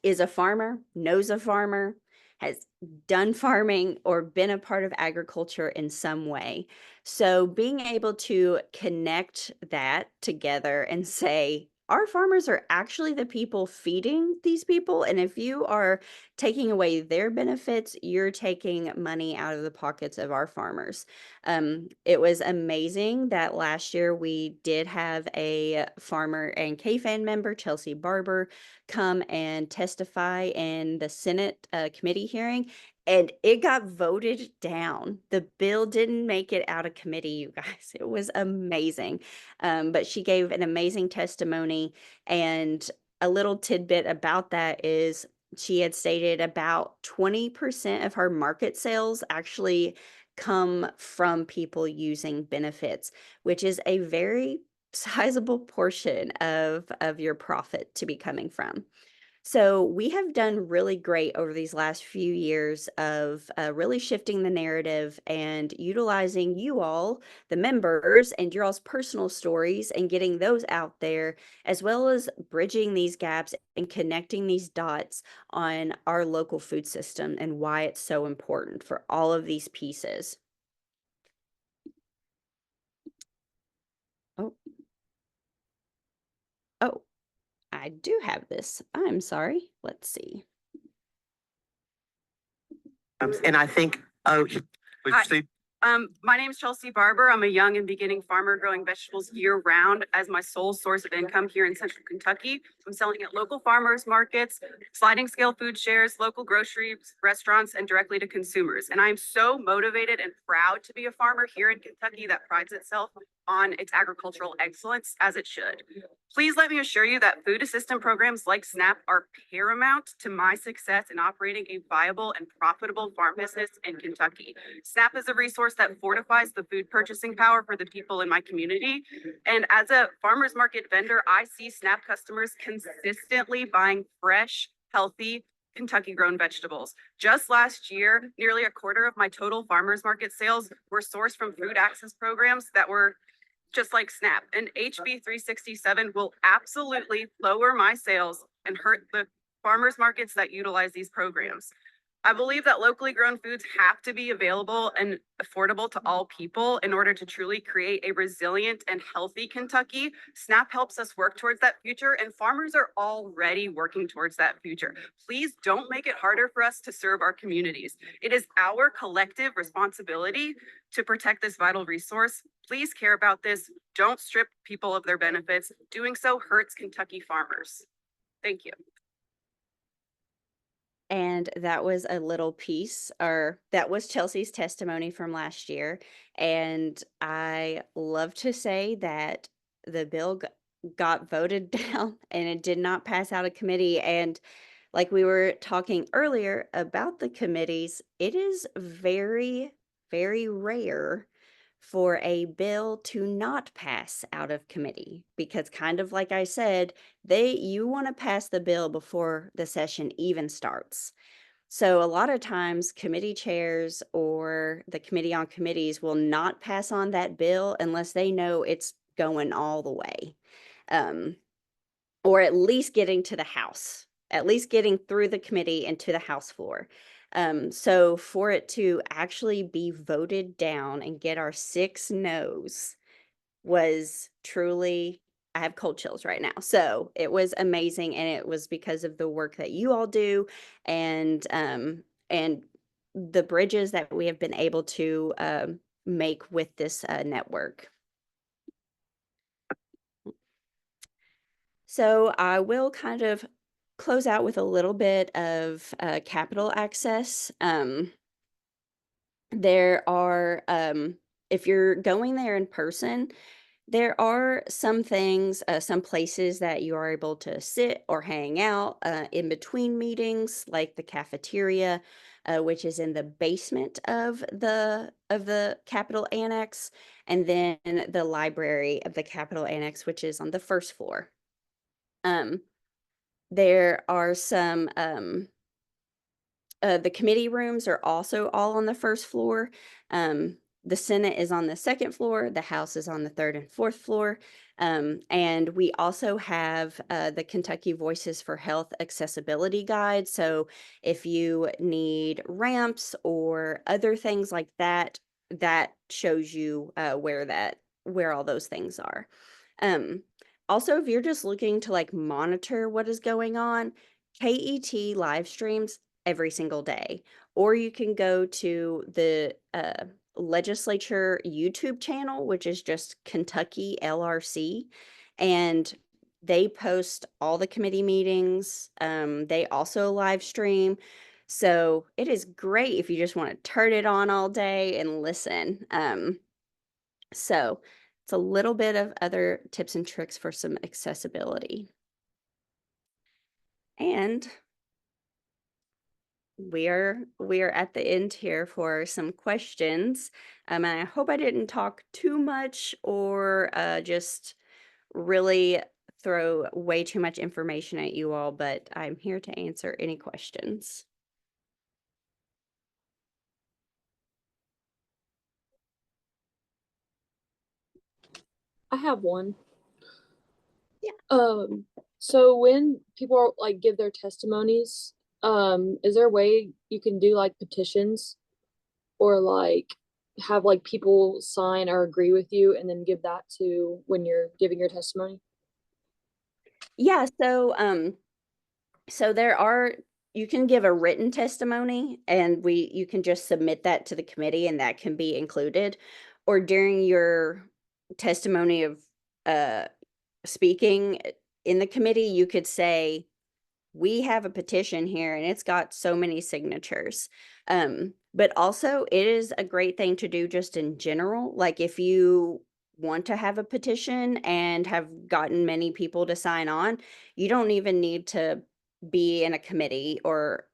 Speaker 1: is a farmer, knows a farmer, has done farming, or been a part of agriculture in some way. So being able to connect that together and say, our farmers are actually the people feeding these people. And if you are taking away their benefits, you're taking money out of the pockets of our farmers. It was amazing that last year we did have a farmer and KFAN member, Chelsea Barber, come and testify in the Senate committee hearing, and it got voted down. The bill didn't make it out of committee, you guys. It was amazing. But she gave an amazing testimony, and a little tidbit about that is she had stated about 20% of her market sales actually come from people using benefits, which is a very sizable portion of your profit to be coming from. So we have done really great over these last few years of really shifting the narrative and utilizing you all, the members, and your all's personal stories and getting those out there, as well as bridging these gaps and connecting these dots on our local food system and why it's so important for all of these pieces. Oh, I do have this. I'm sorry. Let's see.
Speaker 6: And I think,
Speaker 7: Please proceed.
Speaker 6: My name is Chelsea Barber. I'm a young and beginning farmer growing vegetables year round as my sole source of income here in Central Kentucky. I'm selling at local farmers markets, sliding scale food shares, local grocery restaurants, and directly to consumers. And I am so motivated and proud to be a farmer here in Kentucky that prides itself on its agricultural excellence, as it should. Please let me assure you that food assistance programs like SNAP are paramount to my success in operating a viable and profitable farm business in Kentucky. SNAP is a resource that fortifies the food purchasing power for the people in my community. And as a farmers market vendor, I see SNAP customers consistently buying fresh, healthy, Kentucky grown vegetables. Just last year, nearly a quarter of my total farmers market sales were sourced from food access programs that were just like SNAP. And HB 367 will absolutely lower my sales and hurt the farmers markets that utilize these programs. I believe that locally grown foods have to be available and affordable to all people in order to truly create a resilient and healthy Kentucky. SNAP helps us work towards that future, and farmers are already working towards that future. Please don't make it harder for us to serve our communities. It is our collective responsibility to protect this vital resource. Please care about this. Don't strip people of their benefits. Doing so hurts Kentucky farmers. Thank you.
Speaker 1: And that was a little piece, or that was Chelsea's testimony from last year. And I love to say that the bill got voted down and it did not pass out of committee. And like we were talking earlier about the committees, it is very, very rare for a bill to not pass out of committee, because kind of like I said, you want to pass the bill before the session even starts. So a lot of times committee chairs or the committee on committees will not pass on that bill unless they know it's going all the way. Or at least getting to the House, at least getting through the committee and to the House floor. So for it to actually be voted down and get our 6 no's was truly, I have cold chills right now. So it was amazing, and it was because of the work that you all do and the bridges that we have been able to make with this network. So I will kind of close out with a little bit of capital access. There are, if you're going there in person, there are some things, some places that you are able to sit or hang out in between meetings, like the cafeteria, which is in the basement of the Capitol Annex, and then the library of the Capitol Annex, which is on the first floor. There are some, the committee rooms are also all on the first floor. The Senate is on the second floor, the House is on the third and fourth floor. And we also have the Kentucky Voices for Health accessibility guide. So if you need ramps or other things like that, that shows you where all those things are. Also, if you're just looking to like monitor what is going on, KET live streams every single day, or you can go to the legislature YouTube channel, which is just Kentucky LRC, and they post all the committee meetings. They also live stream. So it is great if you just want to turn it on all day and listen. So it's a little bit of other tips and tricks for some accessibility. And we are at the end here for some questions. And I hope I didn't talk too much or just really throw way too much information at you all, but I'm here to answer any questions.
Speaker 7: I have one.
Speaker 1: Yeah.
Speaker 7: So when people are, like, give their testimonies, is there a way you can do like petitions or like have like people sign or agree with you and then give that to when you're giving your testimony?
Speaker 1: Yeah, so so there are you can give a written testimony and you can just submit that to the committee and that can be included. Or during your testimony of speaking in the committee, you could say, we have a petition here and it's got so many signatures. But also it is a great thing to do just in general. Like if you want to have a petition and have gotten many people to sign on, you don't even need to be in a committee or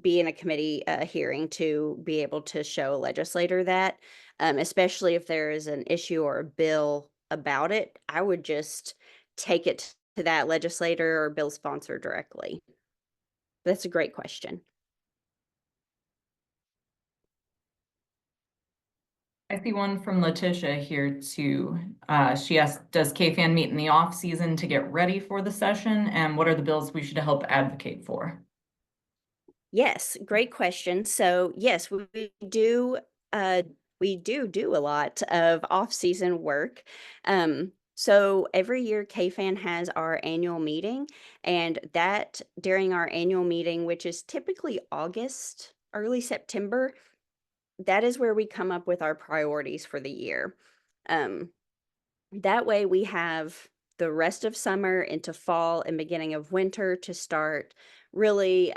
Speaker 1: be in a committee hearing to be able to show a legislator that, especially if there is an issue or a bill about it. I would just take it to that legislator or bill sponsor directly. That's a great question.
Speaker 5: I see one from Letitia here too. She asked, does KFAN meet in the off season to get ready for the session? And what are the bills we should help advocate for?
Speaker 1: Yes, great question. So yes, do do a lot of off-season work. So every year KFAN has our annual meeting, and that during our annual meeting, which is typically August, early September, that is where we come up with our priorities for the year. That way we have the rest of summer into fall and beginning of winter to start really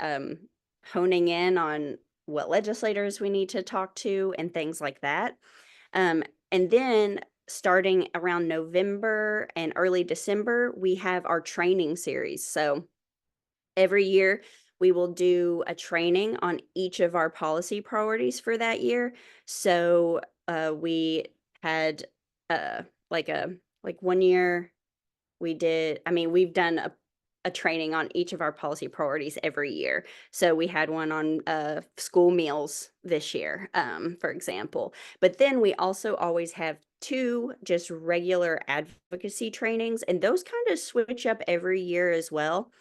Speaker 1: honing in on what legislators we need to talk to and things like that. And then starting around November and early December, we have our training series. So every year we will do a training on each of our policy priorities for that year. So we had like 1 year we've done a training on each of our policy priorities every year. So we had one on school meals this year, for example. But then we also always have 2 just regular advocacy trainings, and those kind of switch up every year as well.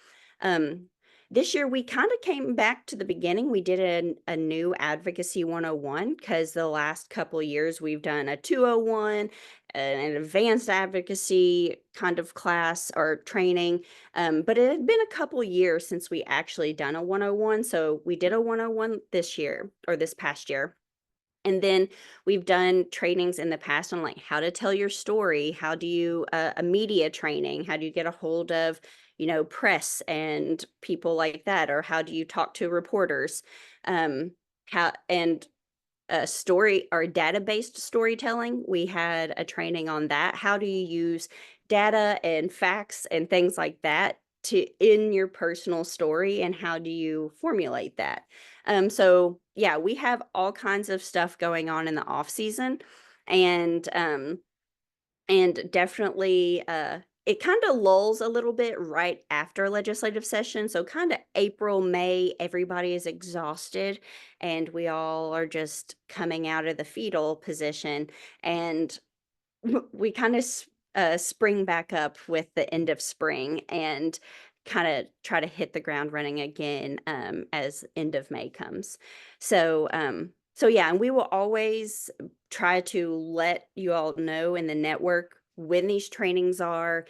Speaker 1: This year we kind of came back to the beginning. We did a new advocacy 101 because the last couple of years we've done a 201, an advanced advocacy kind of class or training. But it had been a couple years since we actually done a 101. So we did a 101 this year or this past year. And then we've done trainings in the past on like how to tell your story. How do you, a media training, how do you get a hold of, press and people like that? Or how do you talk to reporters? Story or data-based storytelling. We had a training on that. How do you use data and facts and things like that in your personal story, and how do you formulate that? So yeah, we have all kinds of stuff going on in the off season, and definitely it kind of lulls a little bit right after legislative session. So kind of April, May, everybody is exhausted and we all are just coming out of the fetal position, and we kind of spring back up with the end of spring and kind of try to hit the ground running again as end of May comes. So yeah, and we will always try to let you all know in the network when these trainings are,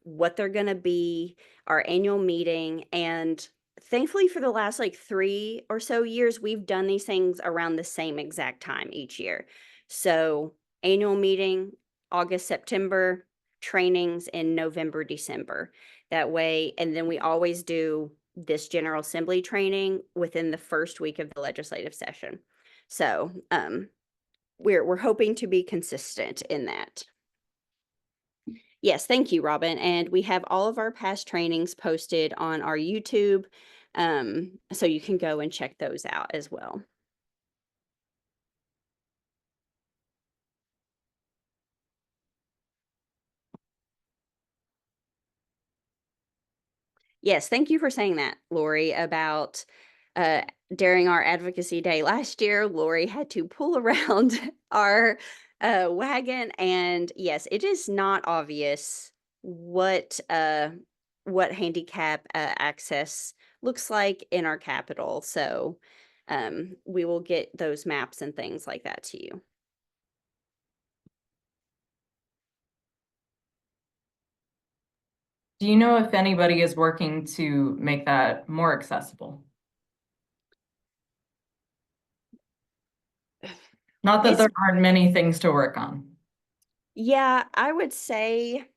Speaker 1: what they're going to be, our annual meeting. And thankfully for the last like 3 or so years, we've done these things around the same exact time each year. So annual meeting, August, September, trainings in November, December. That way, and then we always do this General Assembly training within the first week of the legislative session. So we're hoping to be consistent in that. Yes, thank you, Robin. And we have all of our past trainings posted on our YouTube, so you can go and check those out as well. Yes, thank you for saying that, Lori, about during our advocacy day last year, Lori had to pull around our wagon, and yes, it is not obvious what handicap access looks like in our capital. So we will get those maps and things like that to you.
Speaker 5: Do you know if anybody is working to make that more accessible? Not that
Speaker 1: It's-
Speaker 5: there aren't many things to work on.
Speaker 1: Yeah, I would say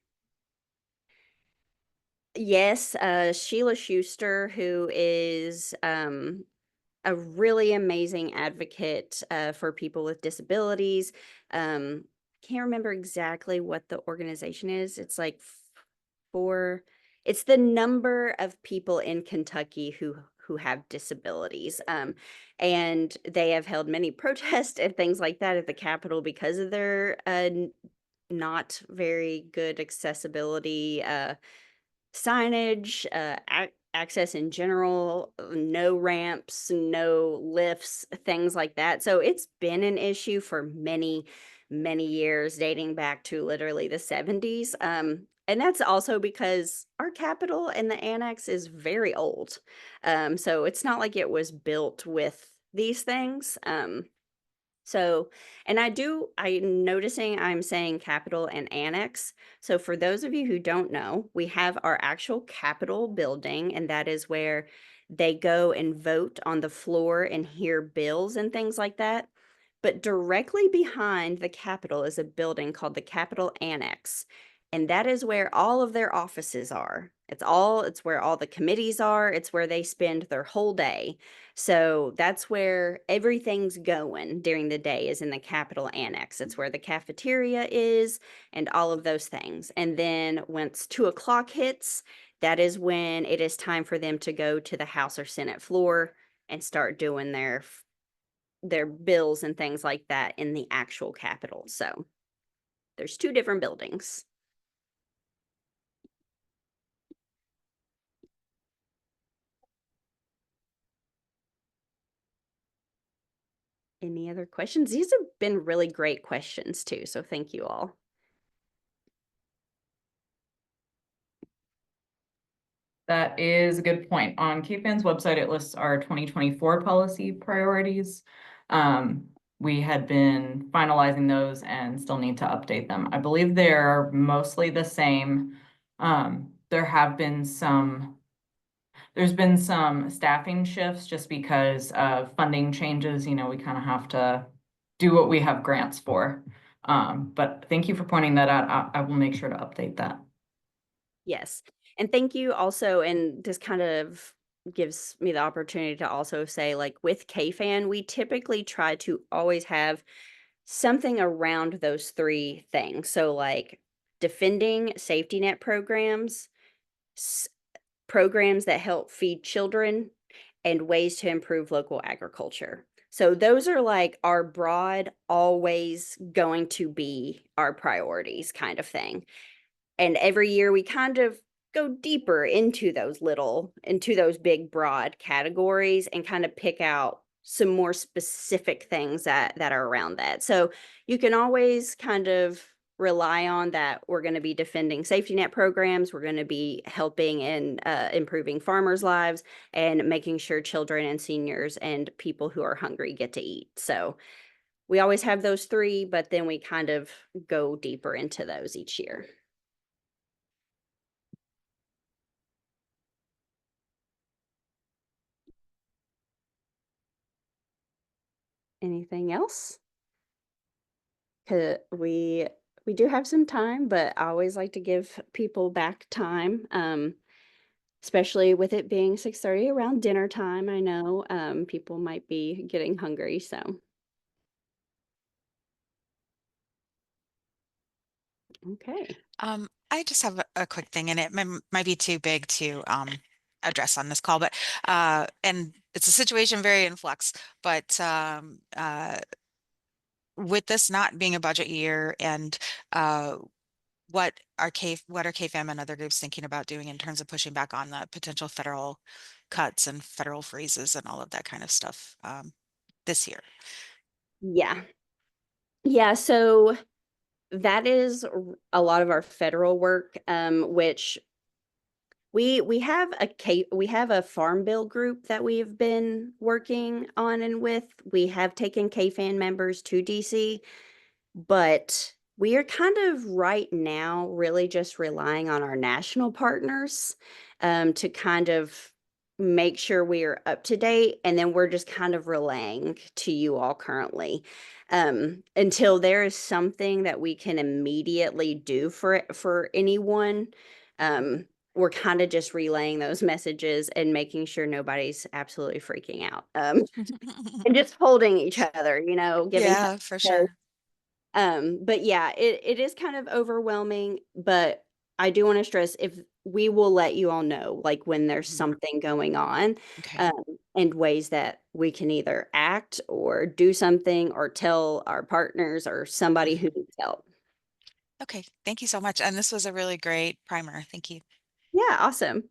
Speaker 1: yes. Sheila Schuster, who is a really amazing advocate for people with disabilities. Can't remember exactly what the organization is. It's like it's the number of people in Kentucky who have disabilities. And they have held many protests and things like that at the Capitol because of their not very good accessibility signage, access in general, no ramps, no lifts, things like that. So it's been an issue for many, many years, dating back to literally the 70s. And that's also because our capital and the annex is very old. So it's not like it was built with these things. So, and I'm noticing I'm saying Capitol and Annex. So for those of you who don't know, we have our actual Capitol building, and that is where they go and vote on the floor and hear bills and things like that. But directly behind the Capitol is a building called the Capitol Annex. And that is where all of their offices are. It's where all the committees are. It's where they spend their whole day. So that's where everything's going during the day is in the Capitol Annex. It's where the cafeteria is and all of those things. And then once 2 o'clock hits, that is when it is time for them to go to the House or Senate floor and start doing their bills and things like that in the actual Capitol. So there's 2 different buildings. Any other questions? These have been really great questions too, so thank you all.
Speaker 5: That is a good point. On KFAN's website, it lists our 2024 policy priorities. We had been finalizing those and still need to update them. I believe they're mostly the same. There's been some staffing shifts just because of funding changes. You know, we kind of have to do what we have grants for. But thank you for pointing that out. I will make sure to update that.
Speaker 1: Yes. And thank you also, and this kind of gives me the opportunity to also say, like with KFAN, we typically try to always have something around those 3 things. So like defending safety net programs, programs that help feed children, and ways to improve local agriculture. So those are like our broad, always going to be our priorities kind of thing. And every year we kind of go deeper into those big broad categories and kind of pick out some more specific things that are around that. So you can always kind of rely on that we're going to be defending safety net programs, we're going to be helping and improving farmers' lives and making sure children and seniors and people who are hungry get to eat. So we always have those 3, but then we kind of go deeper into those each year. Anything else? We do have some time, but I always like to give people back time, especially with it being 6:30 around dinner time. I know people might be getting hungry, so. Okay.
Speaker 8: I just have a quick thing, and it might be too big to address on this call, but and it's a situation very in flux, but with this not being a budget year and what are KFAM and other groups thinking about doing in terms of pushing back on the potential federal cuts and federal freezes and all of that kind of stuff this year?
Speaker 1: Yeah. Yeah, so that is a lot of our federal work, which we have a farm bill group that we've been working on and with. We have taken KFAN members to DC, but we are kind of right now really just relying on our national partners to kind of make sure we are up to date, and then we're just kind of relaying to you all currently. Until there is something that we can immediately do for anyone, we're kind of just relaying those messages and making sure nobody's absolutely freaking out. And just holding each other, giving
Speaker 8: Yeah, for sure.
Speaker 1: but yeah, it is kind of overwhelming, but I do want to stress if we will let you all know, like when there's
Speaker 8: Mhm.
Speaker 1: something going on,
Speaker 8: Okay.
Speaker 1: and ways that we can either act or do something or tell our partners or somebody who
Speaker 8: Mhm.
Speaker 1: needs help.
Speaker 8: Okay. Thank you so much. And this was a really great primer. Thank you.
Speaker 1: Yeah, awesome.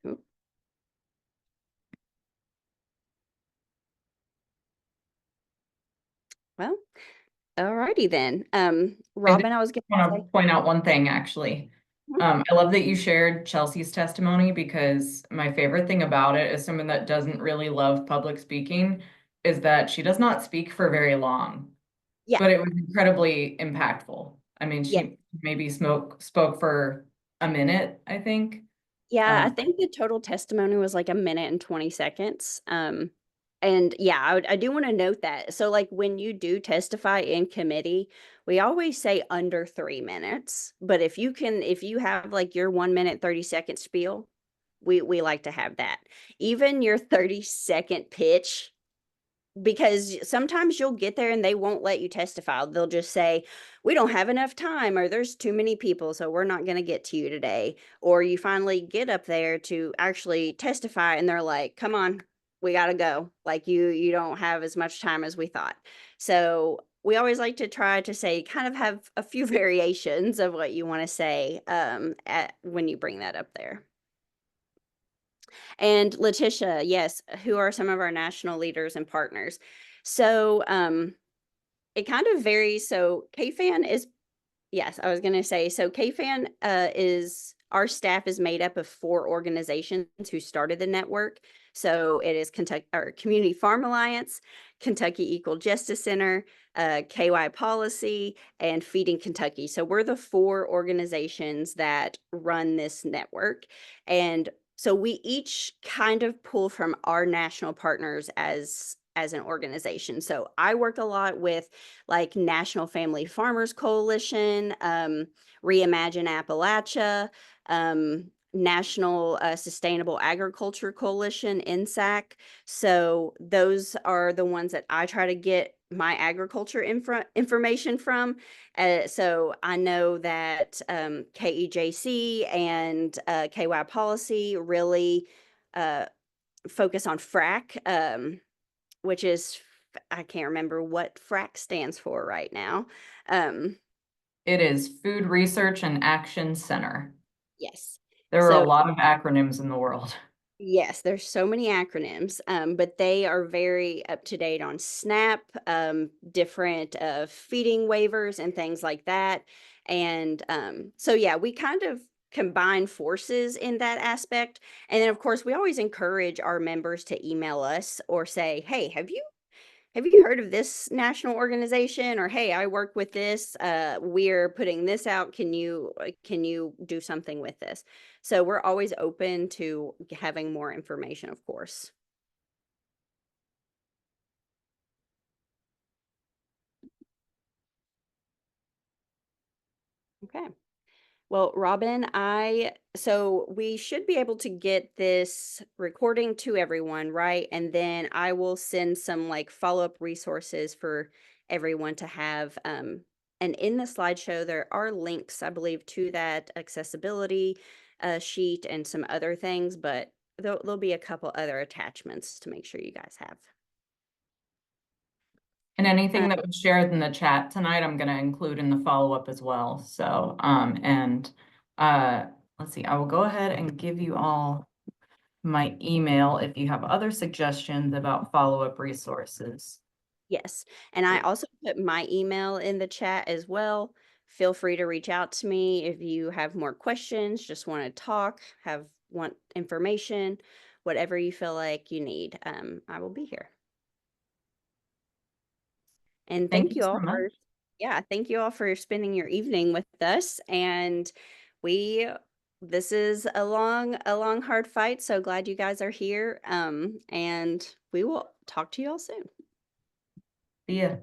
Speaker 1: Oop. Well, alrighty then. Robin, I was gonna
Speaker 5: Want
Speaker 1: say,
Speaker 5: to point out one thing, actually. I love that you shared Chelsea's testimony, because my favorite thing about it, as someone that doesn't really love public speaking, is that she does not speak for very long,
Speaker 1: yeah,
Speaker 5: but it was incredibly impactful. I mean,
Speaker 1: yeah.
Speaker 5: she maybe spoke for a minute, I think.
Speaker 1: Yeah, I
Speaker 5: Um,
Speaker 1: think the total testimony was like 1 minute and 20 seconds. And yeah, I do want to note that. So, like when you do testify in committee, we always say under 3 minutes. But if you have like your 1 minute 30 second spiel, we like to have that. Even your 30-second pitch, because sometimes you'll get there and they won't let you testify. They'll just say, we don't have enough time, or there's too many people, so we're not going to get to you today. Or you finally get up there to actually testify and they're like, come on, we got to go. Like you don't have as much time as we thought. So we always like to try to say, kind of have a few variations of what you want to say when you bring that up there. And Letitia, yes, who are some of our national leaders and partners? So it kind of varies. So KFAN is, yes, I was going to say, so KFAN is, our staff is made up of 4 organizations who started the network. So it is Kentucky, or Community Farm Alliance, Kentucky Equal Justice Center, KY Policy, and Feeding Kentucky. So we're the 4 organizations that run this network. And so we each kind of pull from our national partners as an organization. So I work a lot with like National Family Farmers Coalition, Reimagine Appalachia, National Sustainable Agriculture Coalition, NSAC. So those are the ones that I try to get my agriculture information from. So I know that KEJC and KY Policy really focus on FRAC, which is, I can't remember what FRAC stands for right now.
Speaker 5: it is Food Research and Action Center.
Speaker 1: Yes.
Speaker 5: There are a
Speaker 1: So
Speaker 5: lot of acronyms in the world.
Speaker 1: yes, there's so many acronyms, but they are very up to date on SNAP, different feeding waivers and things like that. And so, yeah, we kind of combine forces in that aspect. And then, of course, we always encourage our members to email us or say, hey, have you heard of this national organization? Or, hey, I work with this, we're putting this out, can you do something with this? So we're always open to having more information, of course. Okay. Well, Robin, so we should be able to get this recording to everyone, right? And then I will send some like follow-up resources for everyone to have. And in the slideshow, there are links, I believe, to that accessibility sheet and some other things, but there'll be a couple other attachments to make sure you guys have.
Speaker 5: And anything that was shared in the chat tonight, I'm gonna include in the follow-up as well. So, let's see, I will go ahead and give you all my email if you have other suggestions about follow-up resources.
Speaker 1: Yes. And I also put my email in the chat as well. Feel free to reach out to me if you have more questions, just want to talk, want information, whatever you feel like you need. I will be here. And
Speaker 5: Thank
Speaker 1: thank
Speaker 5: you
Speaker 1: you
Speaker 5: so
Speaker 1: all
Speaker 5: much.
Speaker 1: thank you all for spending your evening with us. And this is a long, hard fight. So glad you guys are here. And we will talk to you all soon.
Speaker 5: See ya.